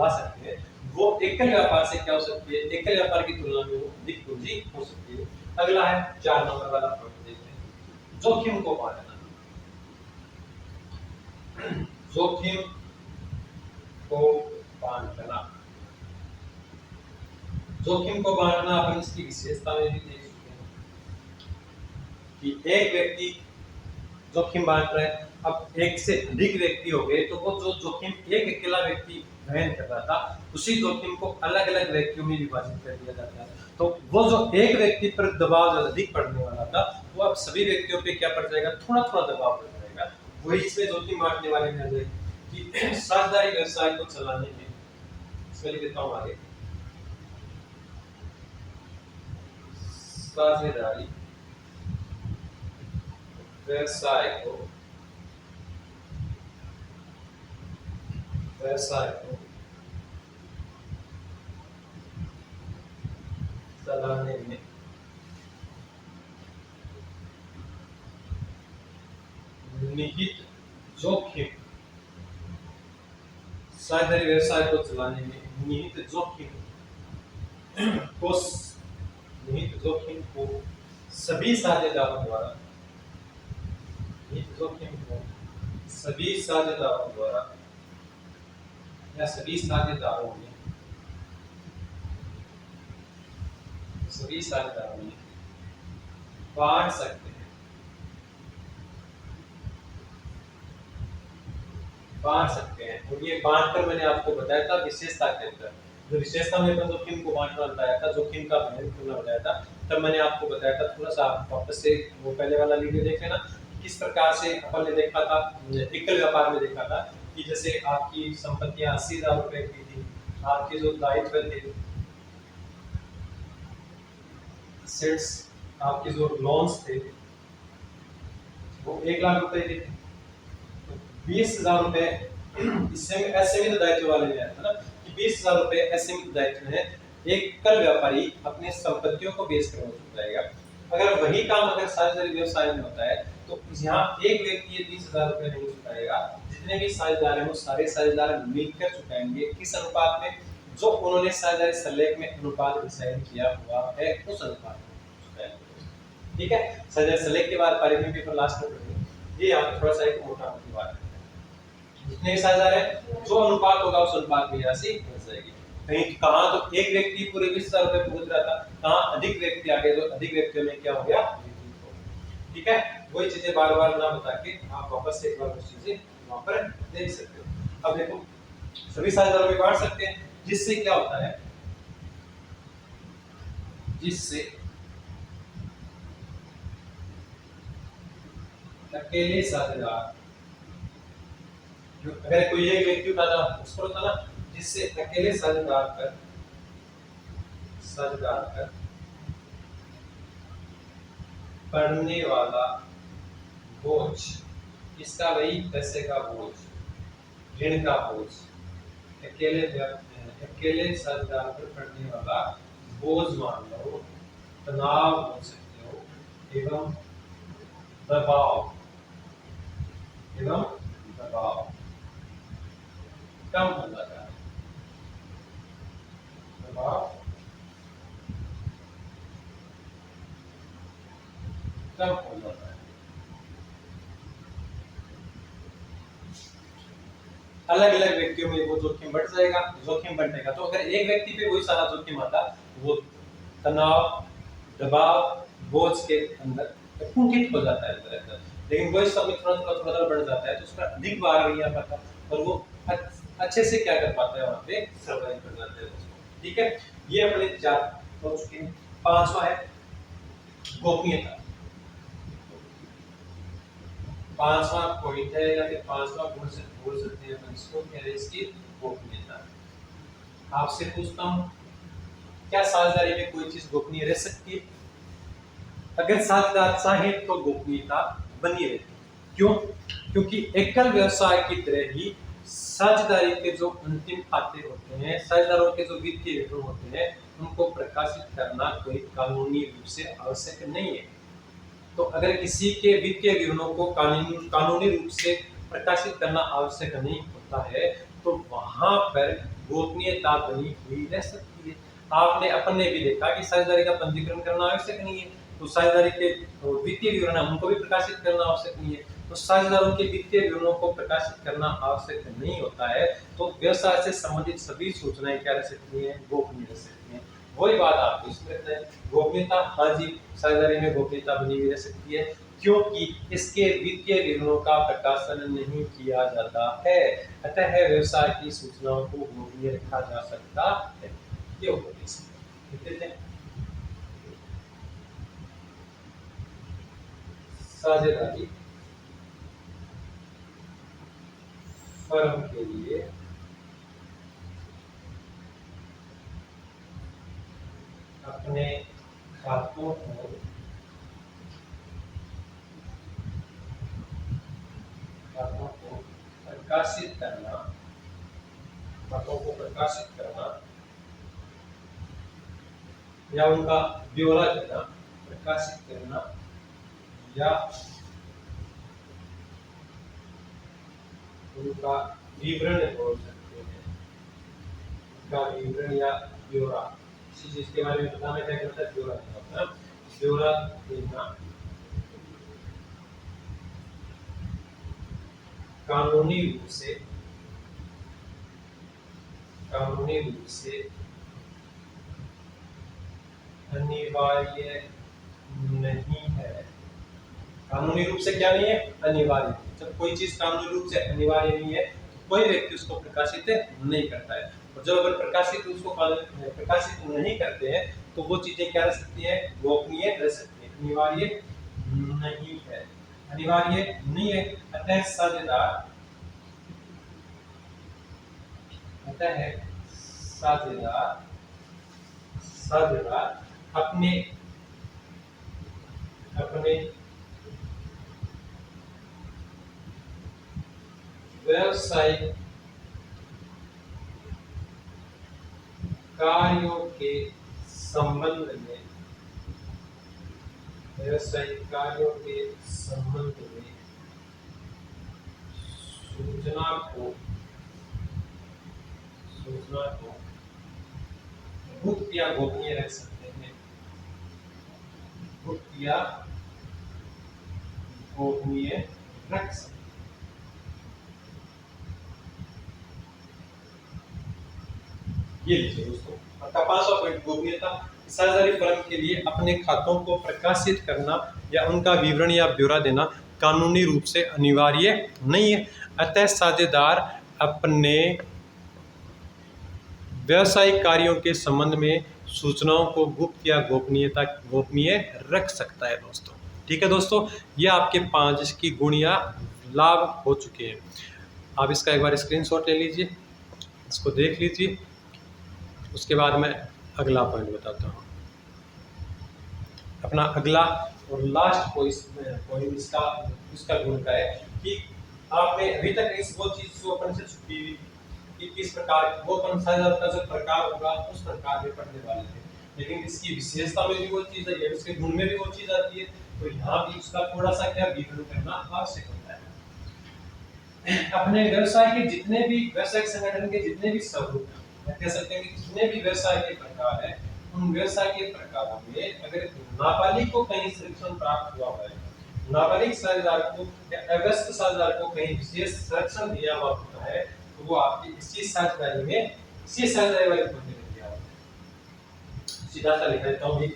सकते हैं वो एकल व्यापार से क्या हो सकती है, एकल व्यापार की तुलना में वो अधिक पूंजी हो सकती है। अगला है 4 नंबर वाला पॉइंट, देखते हैं जोखिम को बांटना। जोखिम को बांटना, जोखिम को बांटना अपन इसकी विशेषता में भी देख सकते हैं कि एक व्यक्ति जोखिम बांट रहा है। अब एक से अधिक व्यक्ति हो गए तो वो जो जोखिम एक अकेला व्यक्ति वहन कर रहा था, उसी जोखिम को अलग अलग व्यक्तियों में विभाजित कर दिया जाता है। तो वो जो एक व्यक्ति पर दबाव अधिक पड़ने वाला था वो अब सभी व्यक्तियों पे क्या पड़ जाएगा, थोड़ा थोड़ा दबाव पड़ जाएगा। वही इसमें जोखिम बांटने वाले में आ जाएगी कि साझेदारी व्यवसाय को चलाने में, इसमें लिख देता हूं आगे, साझेदारी व्यवसाय को चलाने में निहित जोखिम साझेदारी व्यवसाय को चलाने में निहित को निहित जोखिम को सभी साझेदारों द्वारा निहित जोखिम को सभी साझेदारों द्वारा या सभी साझेदारों में बांट सकते हैं और ये बांटकर मैंने आपको बताया था विशेषता के अंदर, जो विशेषता में अपन जोखिम को बांटना बताया था, जोखिम का वर्णन करना बताया था, तब मैंने आपको बताया था, थोड़ा सा आप वापस से वो पहले वाला वीडियो देख लेना। किस प्रकार से अपन ने देखा था, एकल व्यापार में देखा था कि जैसे आपकी संपत्तियां 80,000 रुपए की थी, आपके जो दायित्व थे, सेट्स, आपके जो लोन्स थे वो 1,00,000 रुपए के थे, 20,000 रुपए असीमित दायित्व वाले में है ना, कि 20,000 रुपए असीमित दायित्व है, एक कल व्यापारी अपने संपत्तियों को बेच कर वसूल जाएगा। अगर वही काम अगर साझेदारी व्यवसाय में होता है तो यहाँ एक व्यक्ति 30,000 रुपए नहीं चुकाएगा, जितने भी साझेदार हैं वो सारे साझेदार मिलकर चुकाएंगे। किस अनुपात में? जो उन्होंने साझेदारी सलेख में अनुपात डिसाइड किया हुआ है उस अनुपात में चुकाएंगे। ठीक है, साझेदारी सलेख के बाद पारित पेपर लास्ट में पढ़ेंगे। ये यहाँ थोड़ा सा एक मोटा मोटी बात है, जितने साझेदार है जो अनुपात होगा उस अनुपात में राशि बच जाएगी। कहीं कहाँ तो एक व्यक्ति पूरे 20,000 रुपए पहुंच रहा था, कहाँ अधिक व्यक्ति आ गए तो अधिक व्यक्तियों में क्या हो गया। ठीक है, वही चीजें बार बार ना बता के आप वापस से एक बार उस चीजें वहां पर देख सकते हो। अब देखो सभी साझेदारों में बांट सकते हैं, जिससे क्या होता है, जिससे अकेले साझेदार, अगर कोई एक व्यक्ति उठाता उसको होता ना, जिससे अकेले साझेदार कर पड़ने वाला बोझ, इसका वही पैसे का बोझ, ऋण का बोझ, अकेले साझेदार पर पड़ने वाला बोझ मान लो, तनाव बोल सकते हो, एवं दबाव कम हो जाता है। दबाव कम हो जाता है। अलग अलग व्यक्तियों में वो जोखिम बढ़ जाएगा। जोखिम बढ़ने का तो अगर एक व्यक्ति पे वही सारा जोखिम आता, वो तनाव, दबाव, बोझ के अंदर कुंठित हो जाता है अंदर, लेकिन वही सब में थोड़ा बढ़ जाता है तो उसका अधिक बार नहीं आ पाता और वो अच्छे से क्या कर पाता है, वहां पे सर्वाइव कर जाता है। ठीक है, ये अपने 4 हो चुके हैं। 5वां है गोपनीयता। 5वां पॉइंट है या फिर 5वां गुण से बोल सकते हैं अपन इसको, क्या है इसकी गोपनीयता। आपसे पूछता हूं, क्या साझेदारी में कोई चीज गोपनीय रह सकती है? अगर साझेदार चाहे तो गोपनीयता बनी रहती। क्यों? क्योंकि एकल व्यवसाय की तरह ही साझेदारी के जो अंतिम खाते होते हैं, साझेदारों के जो वित्तीय विवरण होते हैं, उनको प्रकाशित करना कोई कानूनी रूप से आवश्यक नहीं है। तो अगर किसी के वित्तीय विवरणों को कानूनी रूप से प्रकाशित करना आवश्यक नहीं होता है तो वहां पर गोपनीयता बनी हुई रह सकती है। आपने अपन ने भी देखा कि साझेदारी का पंजीकरण करना आवश्यक नहीं है, तो साझेदारी के वित्तीय विवरण उनको भी प्रकाशित करना आवश्यक नहीं है, तो साझेदारों के वित्तीय विवरणों को प्रकाशित करना आवश्यक नहीं होता है, तो व्यवसाय से संबंधित सभी सूचनाएं क्या रह सकती हैं, गोपनीय रह सकती हैं। वही बात आपको इसमें रखना है, गोपनीयता, हाँ जी साझेदारी में गोपनीयता बनी हुई रह सकती है, क्योंकि इसके वित्तीय विवरणों का प्रकाशन नहीं किया जाता है, अतः व्यवसाय की सूचनाओं को गोपनीय रखा जा सकता है। ये होगा साझेदारी फर्म के लिए अपने खातों को प्रकाशित करना या उनका ब्यौरा देना, प्रकाशित करना या उनका विवरण बोल सकते हैं, उनका विवरण या ब्यौरा, किसी चीज के बारे में बताना क्या करता है, ब्यौरा देना होता है। ब्यौरा देना कानूनी रूप से अनिवार्य नहीं है। कानूनी रूप से क्या नहीं है, अनिवार्य। जब कोई चीज कानूनी रूप से अनिवार्य नहीं है तो कोई व्यक्ति उसको प्रकाशित नहीं करता है। और जब अगर प्रकाशित नहीं करते हैं तो वो चीजें क्या रह सकती हैं, गोपनीय रह सकती है, अनिवार्य नहीं है, अनिवार्य नहीं है। अतः साझेदार अपने व्यावसायिक कार्यों के संबंध में सूचना को गुप्त या गोपनीय रख सकते हैं, गुप्त या गोपनीय रख सकते हैं। ये लीजिए दोस्तों, आपका 5वां पॉइंट गोपनीयता। साझेदारी फर्म के लिए अपने खातों को प्रकाशित करना या उनका विवरण या ब्यौरा देना कानूनी रूप से अनिवार्य नहीं है। अतः साझेदार अपने व्यावसायिक कार्यों के संबंध में सूचनाओं को गुप्त या गोपनीय रख सकता है दोस्तों। ठीक है दोस्तों, ये आपके 5 इसकी गुण या लाभ हो चुके हैं। आप इसका एक बार स्क्रीनशॉट ले लीजिए, इसको देख लीजिए, उसके बाद मैं अगला पॉइंट बताता हूँ। अपना अगला और लास्ट पॉइंट इसका गुण का है कि आपने अभी तक वो चीज जो अपन से छुपी हुई कि किस प्रकार वो साझेदार का जो प्रकार होगा उस प्रकार में पढ़ने वाले थे, लेकिन इसकी विशेषता में भी वो चीज है, इसके गुण में भी वो चीज आती है, तो यहाँ भी उसका थोड़ा सा क्या विवरण करना आवश्यक होता है। अपने व्यवसाय के जितने भी व्यवसायिक संगठन के जितने भी स्वरूप, कह सकते हैं कि जितने भी व्यवसाय के प्रकार है, उन व्यवसाय के प्रकारों में अगर नाबालिग को कहीं संरक्षण प्राप्त हुआ है, नाबालिग साझेदार को या अव्यस्त साझेदार को कहीं विशेष संरक्षण दिया हुआ होता है, तो वो आपकी इसी साझेदारी वाले बंदे में दिया होता है। सीधा सा लिखा देता हूँ, एक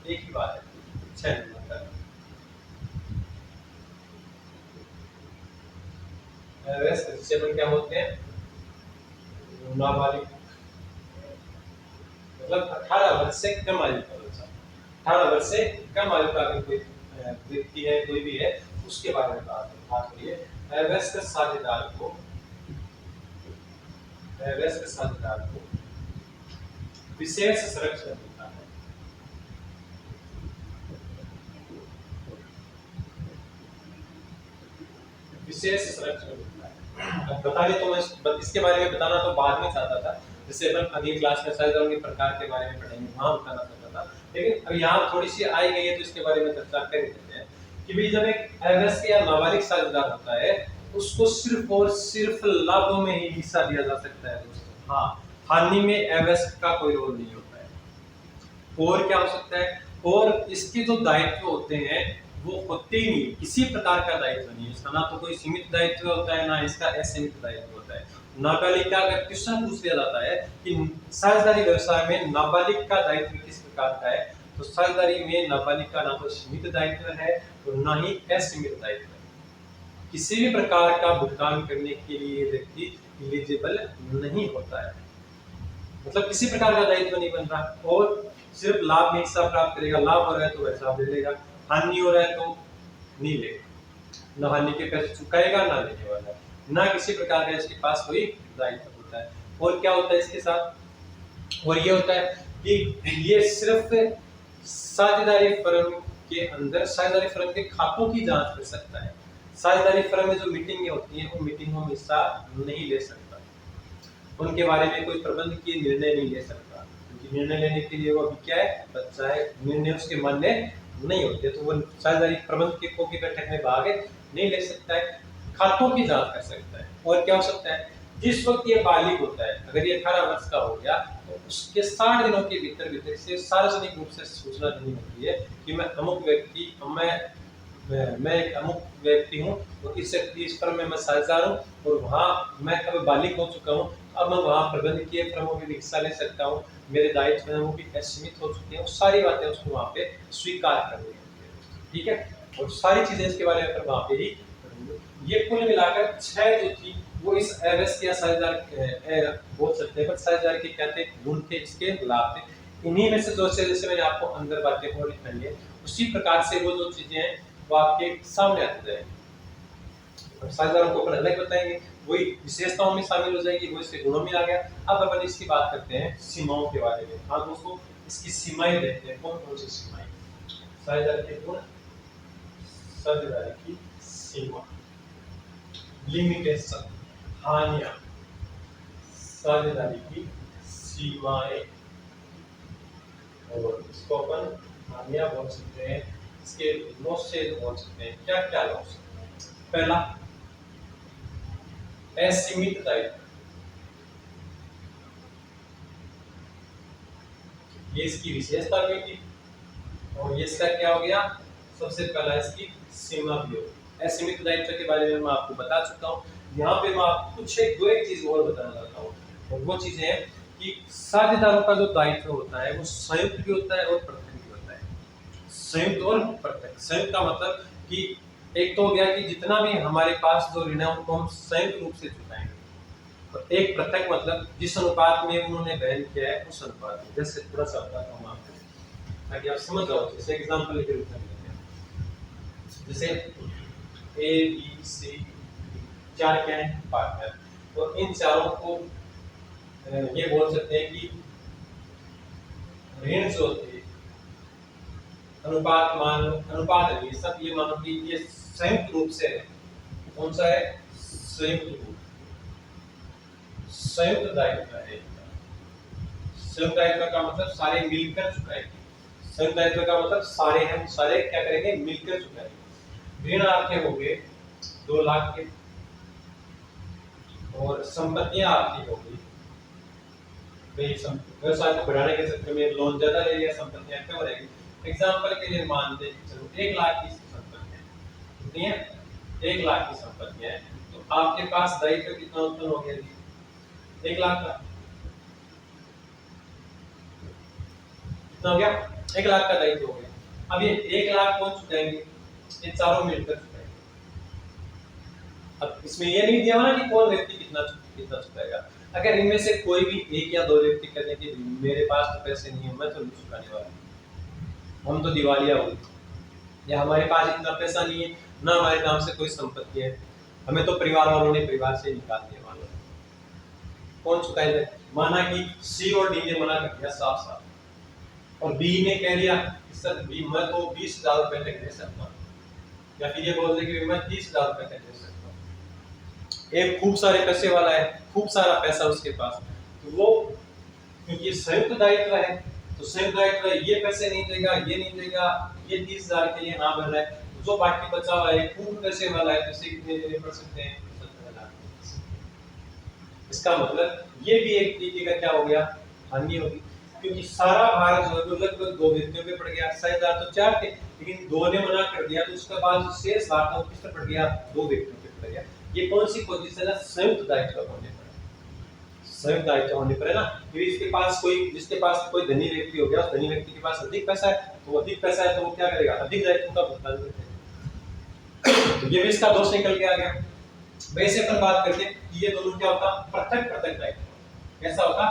ही बात है। 6 नंबर अव्यस्त क्या होते हैं, नाबालिग मतलब 18 वर्ष से कम आयु का बच्चा, 18 वर्ष से कम आयु का अगर कोई व्यक्ति है, कोई भी है, उसके बारे में बात करिए। अव्यस्त साझेदार को विशेष संरक्षण मिलता है। विशेष संरक्षण मिलता है। अब बता दें तो मैं इसके बारे में बताना तो बाद में चाहता था, जैसे अपन अगली क्लास में साझेदारों के प्रकार के बारे में पढ़ेंगे, वहां बताना चाहता था, लेकिन अब यहाँ थोड़ी सी आई गई है तो इसके बारे में चर्चा कर देते हैं कि भाई जब एक अव्यस्त या नाबालिग साझेदार होता है उसको सिर्फ और सिर्फ लाभों में ही हिस्सा दिया जा सकता है दोस्तों। हाँ, हानि में अव्यस्त का कोई रोल नहीं होता है। और क्या हो सकता है, और इसके जो दायित्व होते हैं वो होते ही नहीं, किसी प्रकार का दायित्व नहीं है इसका, ना तो कोई सीमित दायित्व होता है, ना इसका असीमित दायित्व होता है। नाबालिग का अगर क्वेश्चन पूछ लिया जाता है कि साझेदारी व्यवसाय में नाबालिग का दायित्व किस प्रकार का है, तो साझेदारी में नाबालिग का ना तो सीमित दायित्व है और ना ही असीमित दायित्व है। किसी भी प्रकार का भुगतान करने के लिए व्यक्ति एलिजिबल नहीं होता है, मतलब किसी प्रकार का दायित्व नहीं बन रहा, और सिर्फ लाभ में हिस्सा प्राप्त करेगा। लाभ हो रहा है तो वैसा ले लेगा, हानि हो रहा है तो नहीं लेगा, ना हानि के पैसे चुकाएगा ना लेने वाला, ना किसी प्रकार का इसके पास कोई दायित्व होता है। और क्या होता है इसके साथ, और ये होता है कि ये सिर्फ साझेदारी फर्म के अंदर साझेदारी फर्म के खातों की जांच कर सकता है। साझेदारी फर्म में जो मीटिंगें होती हैं उन मीटिंगों में हिस्सा नहीं ले सकता, उनके बारे में कोई प्रबंध की निर्णय नहीं ले सकता, क्योंकि निर्णय लेने के लिए वो अभी क्या है, बच्चा है, निर्णय उसके मान्य नहीं होते, तो वो साझेदारी प्रबंधकों की बैठक में भाग नहीं ले सकता है। खातों की जांच कर सकता है। और क्या हो सकता है, जिस वक्त ये बालिग होता है, अगर ये 18 वर्ष का हो गया तो उसके 60 दिनों के भीतर भीतर से सार्वजनिक रूप से सूचना देनी होती है कि मैं अमुक व्यक्ति मैं एक अमुक व्यक्ति हूँ और इस फर्म में मैं साझेदार हूँ और वहाँ मैं अब बालिग हो चुका हूँ, अब मैं वहाँ प्रबंधकीय फर्मों में भी हिस्सा ले सकता हूँ, मेरे दायित्व हैं वो भी सीमित हो चुके हैं, वो सारी बातें उसको वहाँ पे स्वीकार करनी है। ठीक है, और सारी चीजें इसके बारे में फिर वहाँ पे ही ये कुल मिलाकर 6 जो थी वो इस एवरेस्ट या साझेदार बोल सकते हैं, पर साझेदार के क्या थे गुण थे, इसके लाभ थे। इन्हीं में से दो से जैसे मैंने आपको अंदर बातें और लिखाई है, उसी प्रकार से वो जो चीजें हैं वो आपके सामने आती जाएंगी। साझेदारों को अपन अलग बताएंगे, वही विशेषताओं में शामिल हो जाएगी, वो इसके गुणों में आ गया। अब अपन इसकी बात करते हैं सीमाओं के बारे में। हाँ दोस्तों, इसकी सीमाएं देखते हैं, कौन कौन सी सीमाएं। साझेदार के गुण, साझेदारी की सीमा, लिमिटेशन, हानियां, साझेदारी की सीमाएं, और इसको अपन हानियां बोल सकते हैं, इसके लॉस से बोल सकते हैं। क्या क्या लॉस? पहला, असीमित दायित्व, ये इसकी विशेषता भी थी, और ये इसका क्या हो गया, सबसे पहला इसकी सीमा भी हो। असीमित दायित्व के बारे में मैं आपको बता चुका हूँ। यहाँ पे मैं आपको कुछ एक चीज और बताना चाहता हूँ, और वो चीज है कि साझेदारों का जो दायित्व होता है वो संयुक्त भी होता है और पृथक भी होता है। संयुक्त और पृथक। संयुक्त का मतलब कि एक तो हो गया कि जितना भी हमारे पास जो ऋण है उनको हम संयुक्त रूप से चुकाएंगे, और एक पृथक मतलब जिस अनुपात में उन्होंने वहन किया है उस अनुपात में। जैसे थोड़ा सा बताता हूँ आपको ताकि आप समझ जाओ। जैसे एग्जांपल लेकर लेते हैं, जैसे ए बी सी 4 क्या है पार्टनर, तो इन चारों को ये बोल सकते हैं कि ऋण जो होते हैं अनुपात अनुपात है, ये सब ये मानो कि ये संयुक्त रूप से है। कौन सा है? संयुक्त रूप, संयुक्त दायित्व है। संयुक्त दायित्व का मतलब सारे मिलकर चुकाएंगे। संयुक्त दायित्व का मतलब सारे हम सारे क्या करेंगे, मिलकर चुकाएंगे। ऋण आपके हो गए 2 लाख के, और संपत्तियां आपकी होगी, व्यवसाय को बढ़ाने के चक्कर में लोन ज्यादा ले लिया, संपत्तियां कम रहेगी। एग्जांपल के लिए मान लें चलो 1 लाख की संपत्तियां कितनी है, 1 लाख की संपत्तियां है, तो आपके पास दायित्व कितना उत्पन्न हो गया जी? 1 लाख का कितना हो गया? 1 लाख का दायित्व हो गया। अब ये 1 लाख कौन चुकाएंगे? ये चारों मिलकर चुकाएंगे। अब इसमें ये नहीं दिया ना कि कौन व्यक्ति कितना कितना चुकाएगा। अगर इनमें से कोई भी 1 या 2 व्यक्ति कहते कि मेरे पास तो पैसे नहीं है, मैं तो नहीं चुकाने वाला, हम तो दिवालिया हो, या हमारे पास इतना पैसा नहीं है, ना हमारे नाम से कोई संपत्ति है, हमें तो परिवार वालों ने परिवार से निकाल दिया, मान लो, कौन चुकाएगा? माना कि सी और डी ने मना कर दिया साफ साफ, और बी ने कह दिया सर बी मैं तो 20,000 रुपए तक दे सकता हूँ, या फिर ये बोल दे कि मैं 30,000 रुपए तक दे सकता हूँ। एक खूब सारे पैसे वाला है, खूब सारा पैसा उसके पास, तो वो क्योंकि संयुक्त दायित्व है, तो संयुक्त दायित्व ये पैसे नहीं देगा, ये नहीं देगा, ये 30,000 के लिए हाँ भर रहा है, जो बाकी बचा हुआ है खूब पैसे वाला है, पैसे कितने देने पड़ सकते हैं? 70,000। इसका मतलब ये भी एक तरीके का क्या हो गया, हानि होगी, क्योंकि सारा भार जो है लगभग 2 व्यक्तियों पे पड़ गया। साझेदार तो 4 थे, लेकिन 2 ने मना कर दिया, तो उसके बाद शेष भार तो किस पर पड़ गया? 2 व्यक्तियों पे पड़ गया। ये कौन सी पोजीशन है? संयुक्त दायित्व होने पर, संयुक्त दायित्व होने पर है ना। क्योंकि इसके पास कोई, जिसके पास कोई धनी व्यक्ति हो गया, उस धनी व्यक्ति के पास अधिक पैसा है, तो अधिक पैसा है तो वो क्या करेगा? अधिक दायित्व का भुगतान करेगा। तो ये भी इसका दोष निकल के आ गया। वैसे अपन बात करते हैं कि ये दोनों क्या होता? पृथक पृथक दायित्व। कैसा होता?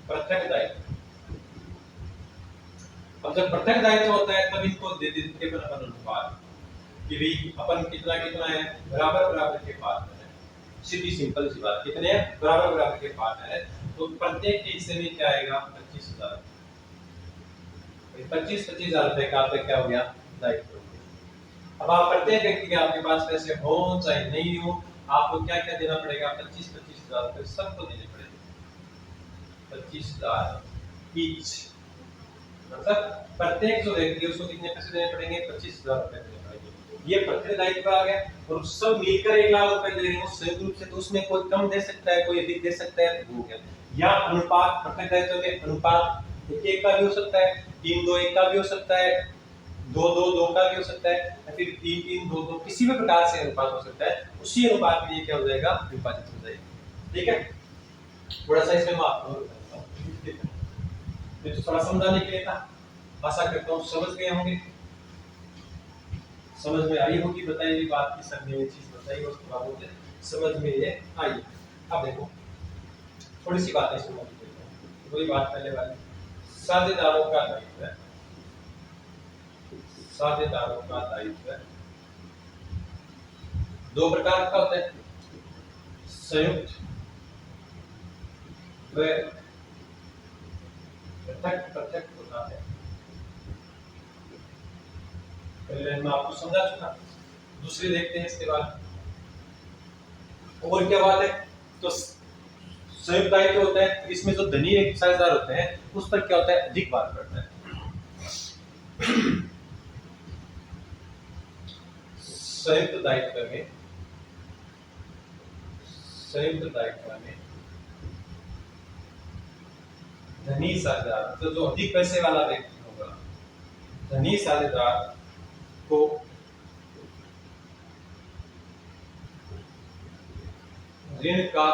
पृथक दायित्व। अब जब पृथक दायित्व होता है तब इनको दे देते हैं अपन अनुपात कि भाई अपन कितना कितना है, बराबर बराबर के पार्टनर है। सीधी सिंपल सी बात, कितने हैं? बराबर बराबर के पार्टनर है, तो प्रत्येक के हिस्से में क्या आएगा? 25,000। 25,000 रुपए का आपका क्या हो गया? दायित्व हो गया। अब आप प्रत्येक व्यक्ति के आपके पास पैसे हो चाहे नहीं हो, आपको क्या क्या देना पड़ेगा? 25,000 रुपए सबको देने पड़ेंगे। 25,000 ईच, मतलब प्रत्येक जो व्यक्ति है उसको कितने पैसे देने पड़ेंगे? 25,000 रुपए देने पड़ेंगे। ये प्रत्यक्ष दायित्व आ गया, और सब मिलकर 1 लाख रुपए दे रहे हो संयुक्त रूप से, तो उसमें कोई कम दे सकता है, कोई अधिक दे सकता है, तो वो गया। या अनुपात, प्रत्यक्ष दायित्व में अनुपात 1:1 का भी हो सकता है, 3:2:1 का भी हो सकता है, 2:2:2 का भी हो सकता है, या फिर 3:3:2:2, किसी भी प्रकार से अनुपात हो सकता है। उसी अनुपात में ये क्या हो जाएगा, विभाजित हो जाएगा। ठीक है, थोड़ा सा इसमें मैं आपको बताता हूं, ये तो थोड़ा समझाने के लिए था। आशा करता हूँ समझ गए होंगे, समझ में आई होगी बताई हुई बात की, सब नई चीज बताई, उसके बाद समझ में ये आई। अब देखो थोड़ी सी बातें समझ लेते हैं। वही बात पहले वाली, साझेदारों का दायित्व है, साझेदारों का दायित्व दो प्रकार का होता है, संयुक्त व पृथक पृथक होता है। पहले मैं आपको समझा चुका, दूसरी देखते हैं इसके बाद। और क्या बात है, तो संयुक्त दायित्व होता है, इसमें जो धनी एक साझेदार होते हैं उस पर क्या होता है, अधिक बात पड़ता है। संयुक्त दायित्व में, संयुक्त दायित्व में धनी साझेदार, तो जो अधिक पैसे वाला व्यक्ति होगा, धनी साझेदार को ऋण का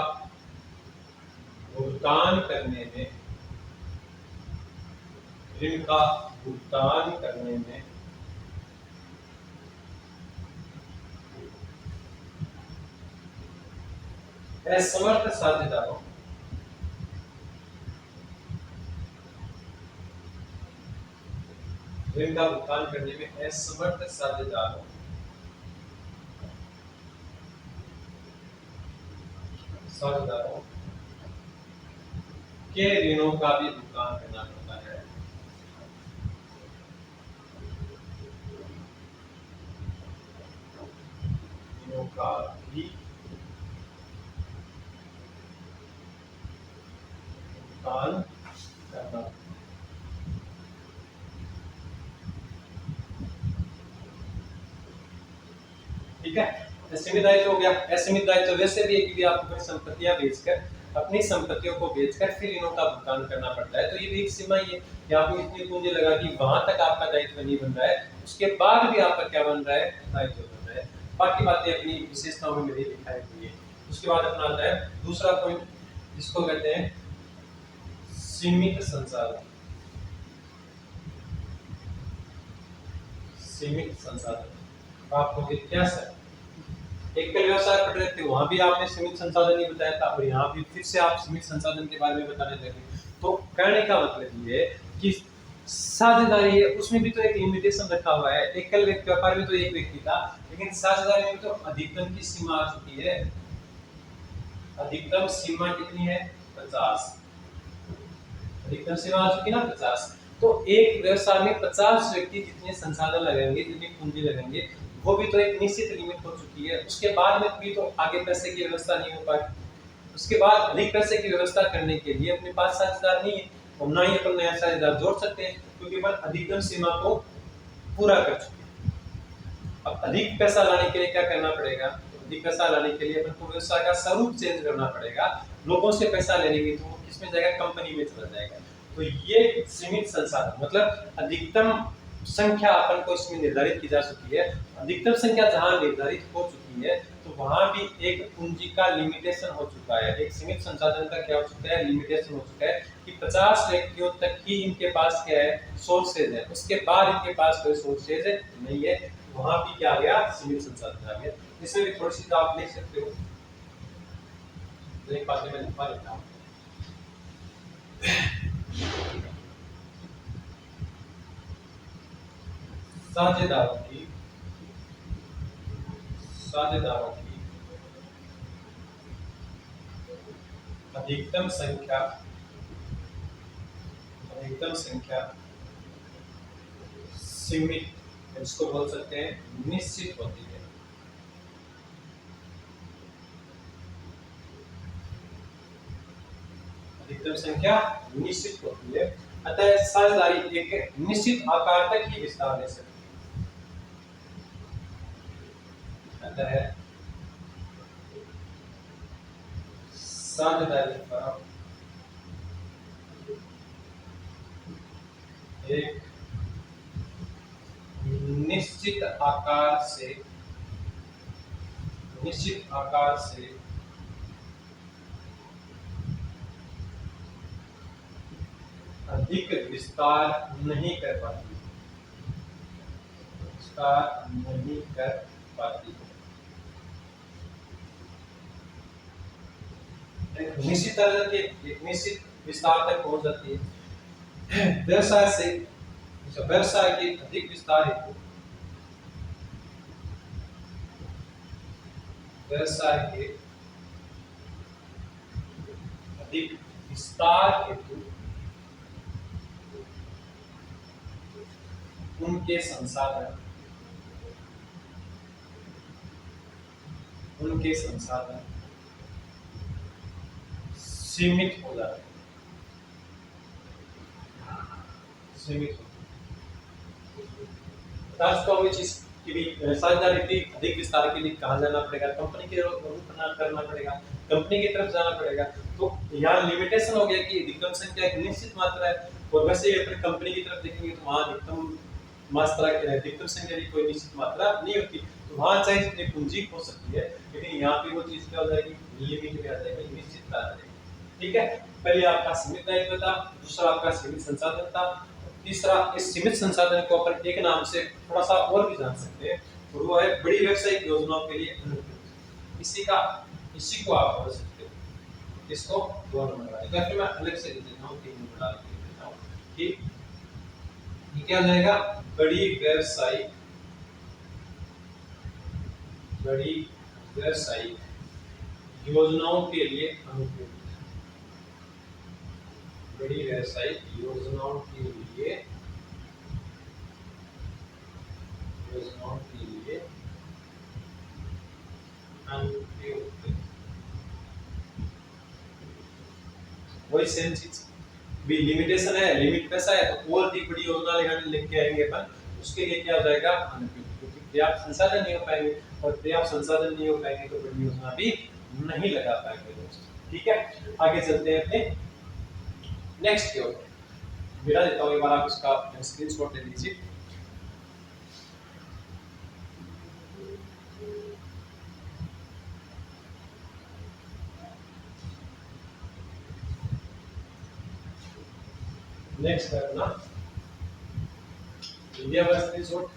भुगतान करने में, ऋण का भुगतान करने में असमर्थ साझेदारों, ऋण का भुगतान करने में असमर्थ साझेदारों साझेदारों के ऋणों का भी भुगतान करना पड़ता है। ऋणों का भी भुगतान करना। ठीक है, असीमित दायित्व हो गया। असीमित दायित्व वैसे भी एक भी आपको संपत्तियां बेचकर, अपनी संपत्तियों को बेचकर फिर ऋणों का भुगतान करना पड़ता है। तो ये भी एक सीमा ही है कि आपको इतनी पूंजी लगा कि वहां तक आपका दायित्व नहीं बन रहा है, उसके बाद भी आपका क्या बन रहा है, दायित्व बन रहा है। बाकी बातें अपनी विशेषताओं में मेरी दिखाई हुई है। उसके बाद अपना आता है दूसरा पॉइंट, जिसको कहते हैं सीमित संसाधन। सीमित संसाधन आपको क्या सर, एकल व्यवसाय पढ़ रहे थे, वहां भी आपने सीमित संसाधन ही बताया था, और यहाँ भी फिर से आप सीमित संसाधन के बारे में बताने लगे। तो कहने का मतलब ये है कि साझेदारी है, उसमें भी तो एक लिमिटेशन रखा हुआ है। एकल व्यापार में तो एक व्यक्ति था, लेकिन साझेदारी में तो अधिकतम की सीमा आ चुकी है। अधिकतम सीमा कितनी है, 50। अधिकतम सीमा आ चुकी ना 50। तो एक व्यवसाय में 50 व्यक्ति जितने संसाधन लगेंगे, जितनी पूंजी लगेंगे, वो भी तो एक निश्चित लिमिट हो चुकी है। उसके बाद में भी तो आगे पैसे की व्यवस्था नहीं हो पाई। उसके बाद अधिक पैसे की व्यवस्था करने के लिए अपने पास साझेदार नहीं है, और ना ही अपन नया साझेदार जोड़ सकते हैं, क्योंकि अपन अधिकतम सीमा को पूरा कर चुके हैं। अब अधिक पैसा लाने के लिए क्या करना पड़ेगा, तो अधिक पैसा लाने के लिए अपन को व्यवसाय का स्वरूप चेंज करना पड़ेगा। लोगों से पैसा लेने में तो किसमें जाएगा, कंपनी में चला जाएगा। तो ये सीमित संसाधन मतलब अधिकतम संख्या अपन को इसमें निर्धारित की जा चुकी है। अधिकतम संख्या जहां निर्धारित हो चुकी है, तो वहां भी एक पूंजी का लिमिटेशन हो चुका है। एक सीमित संसाधन का क्या हो चुका है, लिमिटेशन हो चुका है कि 50 व्यक्तियों तक ही इनके पास क्या है, सोर्सेज है। उसके बाद इनके पास कोई सोर्सेज नहीं है, वहां भी क्या आ गया, सीमित संसाधन आ गया। इसमें भी थोड़ी सी आप लिख सकते हो, तो एक बात मैं लिखवा लेता हूं। साझेदारों की अधिकतम संख्या सीमित, इसको बोल सकते हैं निश्चित होती है। अधिकतम संख्या निश्चित होती है, अतः साझेदारी एक निश्चित आकार तक ही विस्तार ले सकती है। करता है साझेदारी फर्म एक निश्चित आकार से अधिक विस्तार नहीं कर पाती, एक निश्चित तरह के एक निश्चित विस्तार तक पहुंच जाती है। व्यवसाय के अधिक विस्तार हेतु उनके संसाधन सीमित हो जाते हैं। चीज की भी साझेदारी अधिक विस्तार के लिए कहाँ जाना पड़ेगा, कंपनी के करना पड़ेगा, कंपनी की तरफ जाना पड़ेगा। तो यहाँ लिमिटेशन हो गया कि अधिकतम संख्या एक निश्चित मात्रा है, और वैसे अगर कंपनी की तरफ देखेंगे तो वहाँ अधिकतम संख्या की कोई निश्चित मात्रा नहीं होती। तो वहाँ चाहे जितनी पूंजी हो सकती है, लेकिन यहाँ पे वो चीज क्या हो जाएगी, लिमिट में आ जाएगी, निश्चित आ जाएगी। ठीक है, पहले आपका सीमित दायित्व था, दूसरा आपका सीमित संसाधन था, तीसरा इस सीमित संसाधन को अपन एक नाम से थोड़ा सा और भी जान सकते हैं, और वो है बड़ी व्यावसायिक योजनाओं के लिए अनुकूल। इसी को आप पढ़ सकते हो, इसको 2 नंबर आएगा। फिर मैं अलग से लिख देता हूँ, 3 नंबर डाल के देता हूँ कि ये क्या हो जाएगा, बड़ी व्यावसायिक योजनाओं के लिए अनुकूल, बड़ी व्यावसायिक योजनाओं के लिए अनुपयुक्त। वही सेम चीज भी लिमिटेशन है, लिमिट पैसा है तो और भी बड़ी योजना लेके आएंगे अपन, उसके लिए क्या हो जाएगा, अनुपयुक्त, क्योंकि पर्याप्त संसाधन नहीं हो पाएंगे, और पर्याप्त संसाधन नहीं हो पाएंगे तो बड़ी योजना भी नहीं लगा पाएंगे दोस्तों। ठीक है, आगे चलते हैं अपने नेक्स्ट की ओर। मेरा देता हूँ, एक बार आप इसका स्क्रीनशॉट ले लीजिए। नेक्स्ट करना इंडिया का स्क्रीनशॉट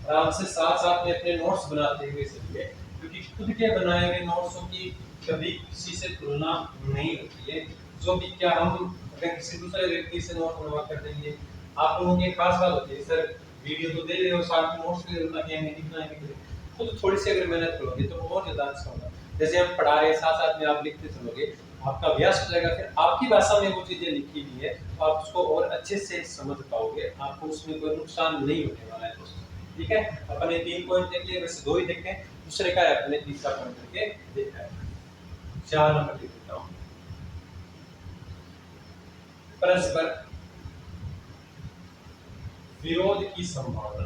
आराम से साथ में अपने नोट्स बनाते हुए चलिए, क्योंकि खुद के बनाए हुए नोट्सों की कभी किसी से तुलना नहीं होती है। जो भी क्या हम अगर किसी दूसरे व्यक्ति से नोट बनवा कर देंगे, आप लोगों की खास बात होती है, सर वीडियो तो दे रहे हो, साथ में नोट्स भी लिखना है, लिखना है, खुद थोड़ी सी अगर मेहनत करोगे तो और ज्यादा अच्छा होगा। जैसे हम पढ़ा रहे साथ में आप लिखते चलोगे, आपका अभ्यास हो जाएगा, फिर आपकी भाषा में वो चीजें लिखी हुई है तो आप उसको और अच्छे से समझ पाओगे, आपको उसमें कोई नुकसान नहीं होने वाला है दोस्तों। ठीक है, अपने 3 पॉइंट देख लिए, वैसे 2 ही देखे, दूसरे का अपने तीसरा पॉइंट करके देखा है। 4 नंबर लिख देता हूँ, परस्पर विरोध की संभावना।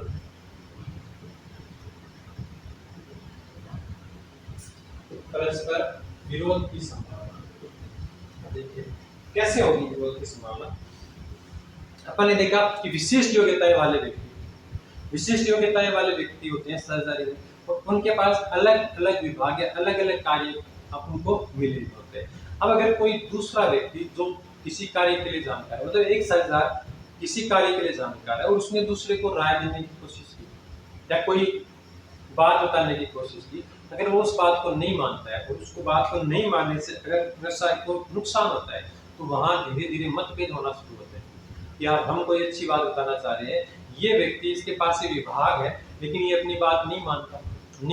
परस्पर विरोध की संभावना देखिए कैसे होगी विरोध की संभावना। अपन ने देखा कि विशिष्ट योग्यताएं वाले व्यक्ति होते हैं साझेदारी में, और उनके पास अलग अलग विभाग या अलग अलग कार्य उनको मिले होते हैं। अब अगर कोई दूसरा व्यक्ति जो किसी कार्य के लिए जानकार है, मतलब एक साझेदार किसी कार्य के लिए जानकार है और उसने दूसरे को राय देने की कोशिश की या कोई बात बताने की कोशिश की, अगर वो उस बात को नहीं मानता है और उसको बात को नहीं मानने से अगर व्यवसाय को नुकसान होता है, तो वहां धीरे धीरे मतभेद होना शुरू होते हैं। यार हम कोई अच्छी बात बताना चाह रहे हैं, ये व्यक्ति इसके पास ये विभाग है लेकिन ये अपनी बात नहीं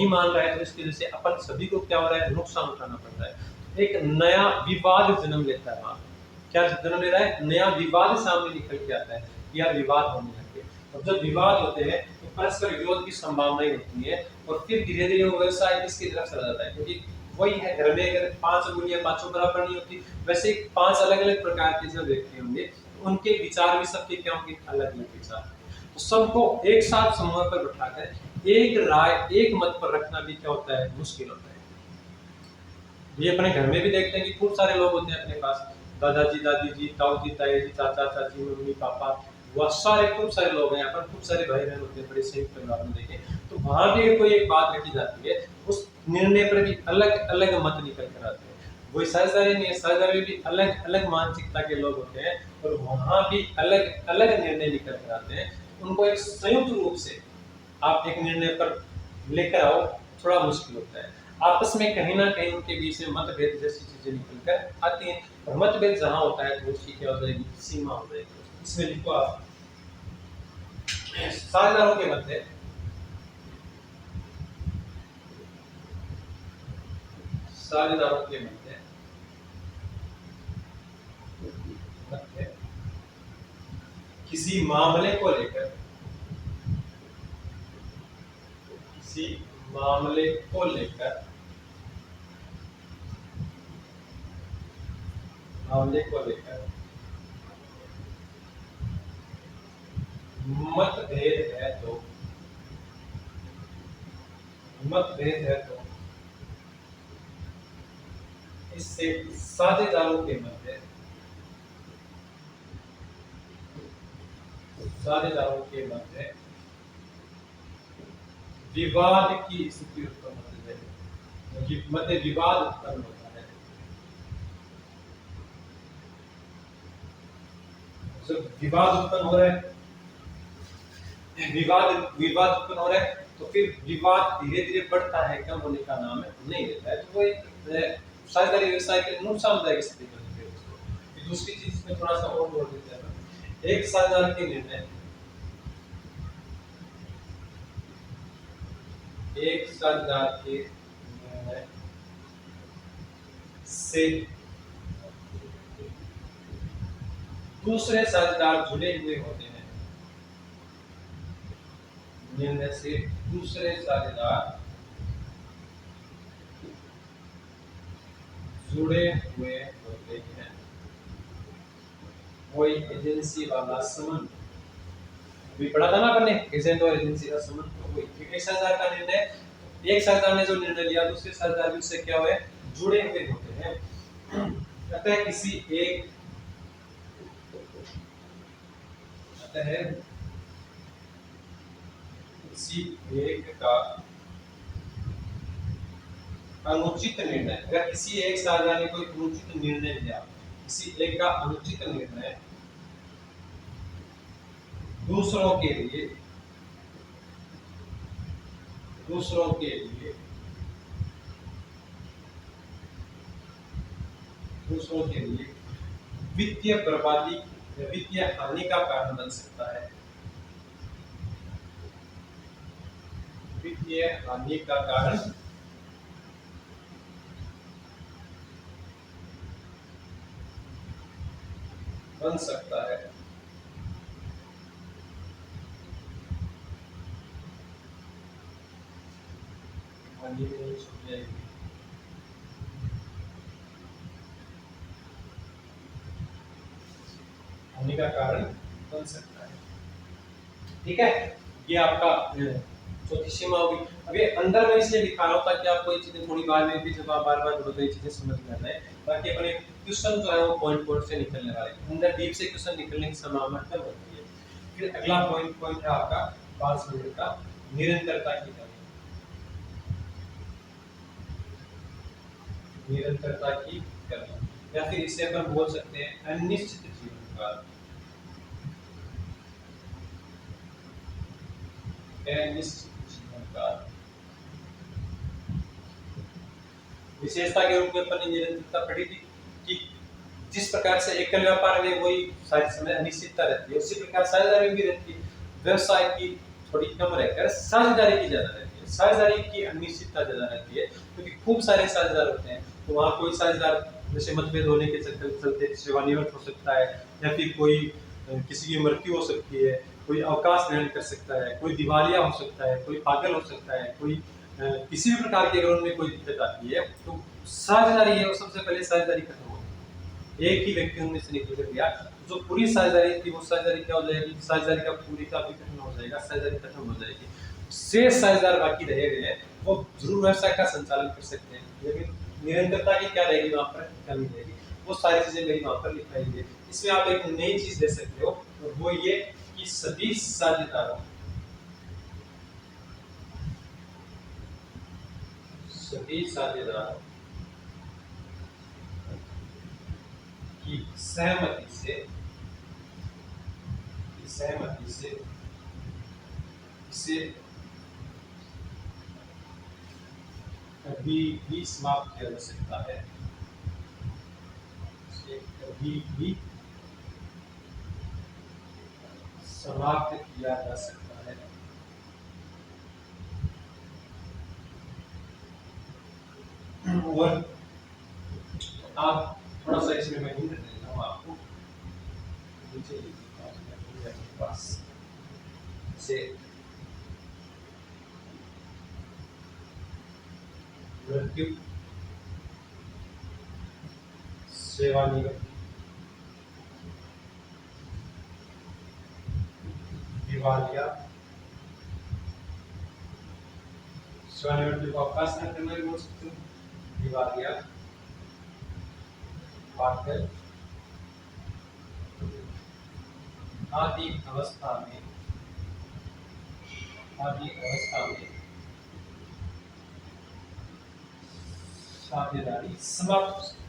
मान रहा है, तो इसकी वजह से अपन सभी को क्या हो रहा है, नुकसान उठाना पड़ता है। एक नया विवाद जन्म लेता है, वहां क्या जन्म ले रहा है, नया विवाद सामने निकल के आता है, या विवाद होने लगे। और जब विवाद होते हैं तो परस्पर विरोध की संभावनाएं होती है, और फिर धीरे धीरे वो व्यवसाय किसकी तरफ चला जाता है, क्योंकि वही है, घर में अगर 5 उंगलियां पांचों बराबर नहीं होती, वैसे 5 अलग अलग प्रकार के जब व्यक्ति होंगे उनके विचार भी सबके क्या होंगे, अलग अलग विचार। तो सबको एक साथ समूह पर बैठाकर एक राय एक मत पर रखना भी क्या होता है, मुश्किल होता है। ये अपने घर में भी देखते हैं कि खूब सारे लोग होते हैं अपने पास, दादाजी दादी जी, ताऊ जी ताई जी, चाचा चाची, मम्मी पापा, वह सारे खूब सारे लोग हैं, अपन खूब सारे भाई बहन होते हैं बड़े संयुक्त परिवार में देखें, तो वहां भी कोई एक बात रखी जाती है, उस निर्णय पर भी अलग अलग मत निकल कर आते हैं। वही साझेदारी नहीं है, साझेदारी भी अलग अलग मानसिकता के लोग होते हैं और वहां भी अलग अलग निर्णय निकल कर आते हैं। उनको एक संयुक्त रूप से आप एक निर्णय पर लेकर आओ, थोड़ा मुश्किल होता है। आपस में कहीं ना कहीं उनके बीच में मतभेद जैसी चीजें निकल कर आती हैं, और मतभेद जहां होता है तो उसकी क्या हो जाएगी, सीमा हो जाएगी। इसमें लिखो आप साझेदारों के मध्य, साझेदारों के मध्य मध्य किसी मामले को लेकर, किसी मामले को लेकर, मामले को लेकर मतभेद है तो, मतभेद है तो इससे साझेदारों के मध्य, साझेदारों के मध्य विवाद की स्थिति उत्पन्न होती है, मध्य विवाद उत्पन्न होता है। जब विवाद उत्पन्न हो रहा है, विवाद विवाद उत्पन्न हो रहा है, तो फिर विवाद धीरे धीरे बढ़ता है, कम होने का नाम नहीं लेता है, तो वो एक साझेदारी व्यवसाय के नुकसानदायक स्थिति बनती है उसको। दूसरी चीज इसमें थोड़ा सा और जोड़ देते हैं, एक साझेदार के निर्णय, एक साझेदार के निर्णय से दूसरे साझेदार जुड़े हुए होते हैं, निर्णय से दूसरे साझेदार जुड़े हुए होते हैं। कोई एजेंसी वाला संबंध, अभी पढ़ा था ना अपन ने, एजेंट और एजेंसी का संबंध, तो वही एक साझेदार का निर्णय, एक साझेदार ने जो निर्णय लिया दूसरे साझेदार भी उससे क्या हुए, जुड़े हुए होते हैं। अतः किसी एक, अतः किसी एक का अनुचित निर्णय, अगर किसी एक साझेदार ने कोई अनुचित निर्णय लिया, किसी एक का अनुचित निर्णय दूसरों के लिए, दूसरों के लिए, दूसरों के लिए वित्तीय बर्बादी, वित्तीय हानि का कारण बन सकता है, वित्तीय हानि का कारण बन सकता है। हानि नहीं छूट जाएगी, हानि का कारण बन सकता है। ठीक है, ये आपका चौथी सीमा होगी। अब ये अंदर में इसलिए लिखा रहा हूं ताकि आपको ये चीजें थोड़ी बार में भी, जब आप बार बार पढ़ो तो ये चीजें समझ में आना है, बाकी अपने क्वेश्चन जो है वो पॉइंट पॉइंट से निकलने वाले हैं, अंदर डीप से क्वेश्चन निकलने की संभावना कम होती है। फिर अगला पॉइंट है आपका 5 मिनट का, निरंतरता की कमी, निरंतरता की कमी, या फिर इसे अपन बोल सकते हैं अनिश्चित जीवन काल, अनिश्चित जीवन काल। विशेषता के रूप में अपन ने निरंतरता पढ़ी थी कि जिस प्रकार से एकल व्यापार में वही सारी समय अनिश्चितता रहती है, उसी प्रकार साझेदारी में भी रहती है। व्यवसाय की थोड़ी कम रहकर साझेदारी की ज्यादा रहती है, साझेदारी की अनिश्चितता ज्यादा रहती है, क्योंकि खूब सारे साझेदार होते हैं, तो वहाँ कोई साझेदार जैसे मतभेद होने के चलते सेवानिवृत्त हो सकता है, या फिर कोई किसी की मृत्यु हो सकती है, कोई अवकाश ग्रहण कर सकता है, कोई दिवालिया हो सकता है, कोई पागल हो सकता है, कोई किसी भी प्रकार की अगर उनमें कोई दिक्कत आती है, तो साझेदारी है वो सबसे पहले साझेदारी खत्म होगी। एक ही व्यक्ति उनमें से निकल कर गया, जो पूरी साझेदारी थी वो साझेदारी क्या हो जाएगी, साझेदारी का पूरी का भी खत्म हो जाएगा, साझेदारी खत्म हो जाएगी। शेष साझेदार बाकी रहे हुए हैं वो जरूर व्यवसाय का संचालन कर सकते हैं, लेकिन निरंतरता की क्या रहेगी, वहां पर कमी रहेगी। वो सारी चीजें मेरी वहां पर लिखाई गई। इसमें आप एक नई चीज दे सकते हो, और वो ये कि सभी साझेदारों की सहमति से इसे कभी भी समाप्त किया जा सकता है, इसे कभी भी समाप्त किया जा सकता है। और आप थोड़ा सा इसमें मैं हिंट देता हूँ आपको, नीचे लिख देता हूँ अपने पास से मृत्यु, सेवानिवृत्ति, दिवालिया, सेवानिवृत्ति को अवकाश न करना भी बोल सकते हो, दिवालिया, पागल आदि अवस्था में साझेदारी समाप्त हो सकती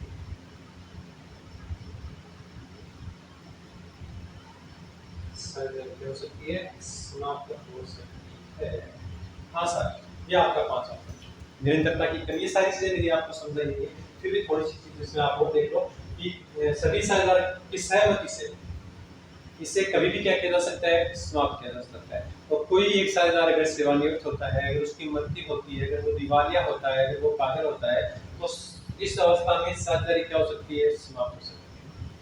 हो सकती है, समाप्त हो सकती है। हाँ सर, ये आपका 5 ऑप्शन। निरंतरता की कमी, ये सारी चीजें मेरी आपको समझ नहीं है, फिर भी थोड़ी सी चीज जिसमें आप और देख लो कि सभी साझेदार की सहमति से इसे कभी भी क्या किया जा सकता है, समाप्त किया जा सकता है। और कोई एक साझेदार अगर सेवानिवृत्त होता है, अगर उसकी मृत्यु होती है, अगर वो दिवालिया होता है, अगर वो पागल होता है, तो इस अवस्था में साझेदारी क्या हो सकती है, समाप्त हो सकती है।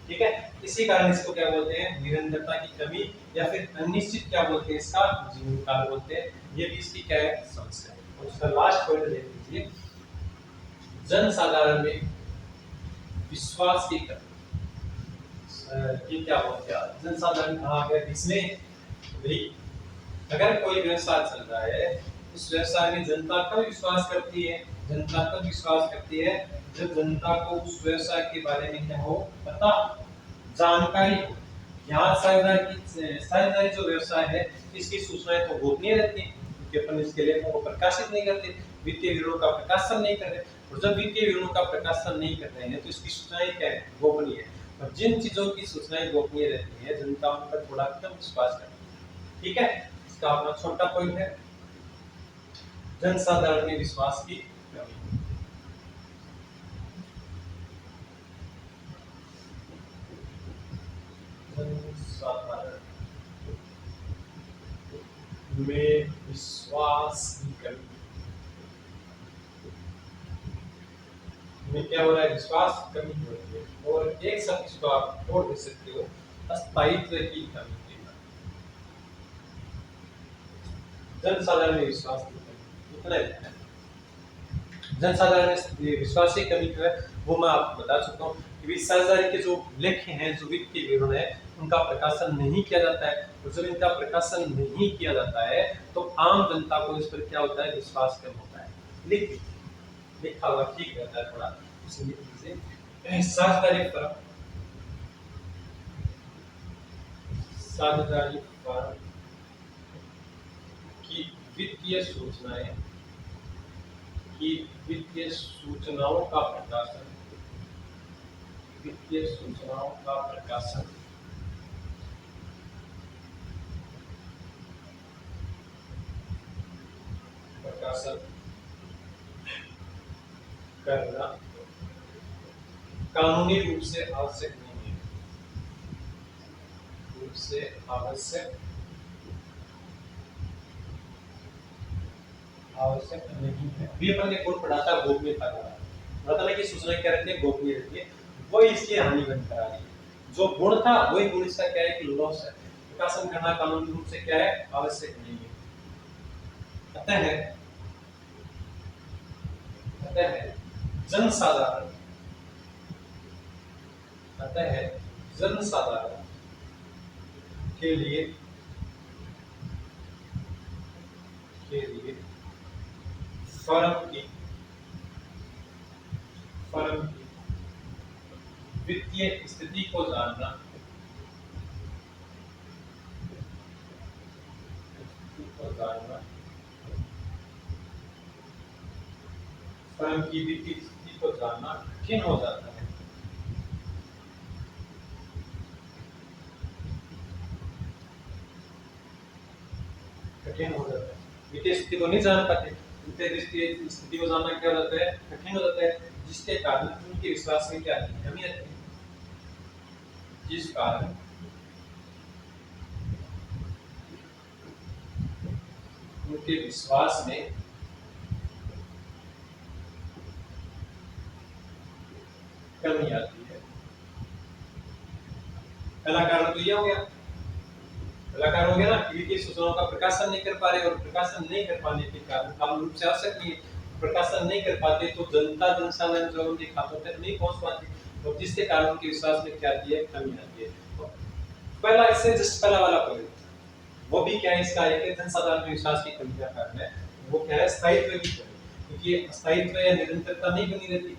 ठीक है, इसी कारण इसको क्या बोलते हैं, निरंतरता की कमी, या फिर अनिश्चित क्या बोलते हैं, इसका जीवन काल बोलते हैं। ये भी इसकी क्या है, समस्या है। और इसका लास्ट पॉइंट देख लीजिए, जनसाधारण में विश्वास की कमी। ये क्या हो गया, जनसाधारण कहाँ गए इसमें भाई, अगर कोई व्यवसाय चल रहा है, उस व्यवसाय में जनता कब विश्वास करती है, जनता कब विश्वास करती है, जब जनता को उस व्यवसाय के बारे में क्या हो, पता, जानकारी हो। यहाँ साझेदारी जो व्यवसाय है, इसकी सूचनाएं तो गोपनीय रहती हैं, क्योंकि अपन इसके लेखों को प्रकाशित नहीं करते, वित्तीय विवरणों का प्रकाशन नहीं कर रहे। और जब वित्तीय विवरणों का प्रकाशन नहीं कर रहे हैं, तो इसकी सूचनाएं क्या है, गोपनीय है। और जिन चीजों की सूचनाएं गोपनीय रहती है, जनता उन पर थोड़ा कम विश्वास करती है। ठीक है, इसका अपना छोटा पॉइंट है, जनसाधारण में विश्वास की कमी। जनसाधारण में विश्वास की कमी में क्या हो रहा है, विश्वास कमी हो रही है। और एक शब्द इसको आप और दे सकते हो, स्थायित्व की कमी। जनसाधारण में विश्वास की कमी, इतना ही। जनसाधारण में विश्वास की कमी जो है, वो मैं आपको बता चुका हूँ कि साझेदारी के जो लेखे हैं, जो वित्तीय विवरण है, उनका प्रकाशन नहीं किया जाता है। और जब इनका प्रकाशन नहीं किया जाता है, तो आम जनता को इस पर क्या होता है, विश्वास कम होता है। लिखा हुआ ठीक रहता है थोड़ा, साझेदारी फर्म, साझेदारी फर्म की वित्तीय सूचनाएं, की वित्तीय सूचनाओं का प्रकाशन, वित्तीय सूचनाओं का प्रकाशन करना कानूनी रूप से आवश्यक नहीं है, रूप से आवश्यक नहीं है। भी अपन ने कोड पढ़ा था, गोपनीयता का मतलब कि सूचना क्या रहती है, गोपनीय रहती है, वो इसकी हानि बन करा रही है। जो गुण था वही गुण इसका क्या है, कि लॉस है। प्रकाशन करना कानूनी रूप से क्या है, आवश्यक नहीं है। अतः जनसाधारण के लिए के लिए फर्म की वित्तीय स्थिति को जानना, फर्म की वित्तीय स्थिति को जानना कठिन हो जाता है। कठिन हो जाता है, वित्तीय स्थिति को नहीं जान पाते, वित्तीय स्थिति को जानना क्या हो जाता है, कठिन हो जाता है, जिसके कारण उनके विश्वास में क्या कमी आती है, जिस कारण उनके विश्वास में कमी आती है। पहला कारण तो यह हो गया, पहला कारण हो गया ना कि वित्तीय सूचनाओं का प्रकाशन नहीं कर पा रहे, और प्रकाशन नहीं कर पाने के कारण कानून रूप से आवश्यक नहीं है, प्रकाशन नहीं कर पाते तो जनता जनसाधारण जो उनके खातों तक नहीं पहुंच पाती, और जिसके कारण उनके विश्वास में क्या आती है, कमी आती है। तो पहला इससे जस्ट पहला वाला पॉइंट, वो भी क्या है, इसका एक जनसाधारण में विश्वास की कमी का कारण है, वो क्या है, स्थायित्व की कमी, क्योंकि स्थायित्व या निरंतरता नहीं बनी रहती,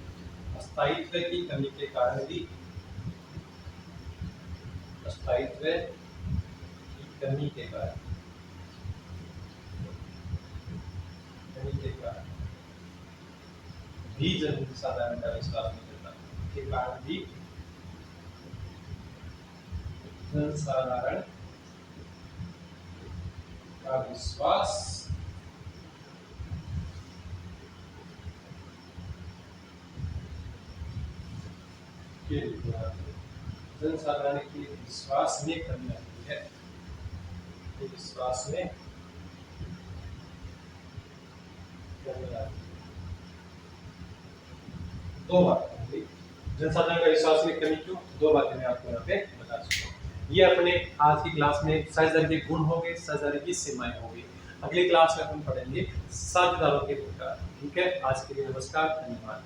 स्थायित्व की कमी के कारण भी, स्थायित्व की कमी के कारण भी जनसाधारण का विश्वास नहीं करता, के कारण भी जनसाधारण का विश्वास के जनसाधारण के विश्वास में कमी आती है, विश्वास में कमी आती है। दो बातें, जनसाधारण का विश्वास में कमी क्यों, दो बातें मैं आपको यहाँ पे बता चुका हूँ। ये अपने आज की क्लास में साझेदारी के गुण हो गए, साझेदारी की सीमाएं हो गई। अगली क्लास में हम पढ़ेंगे साझेदारों के प्रकार। ठीक है, आज के लिए नमस्कार, धन्यवाद।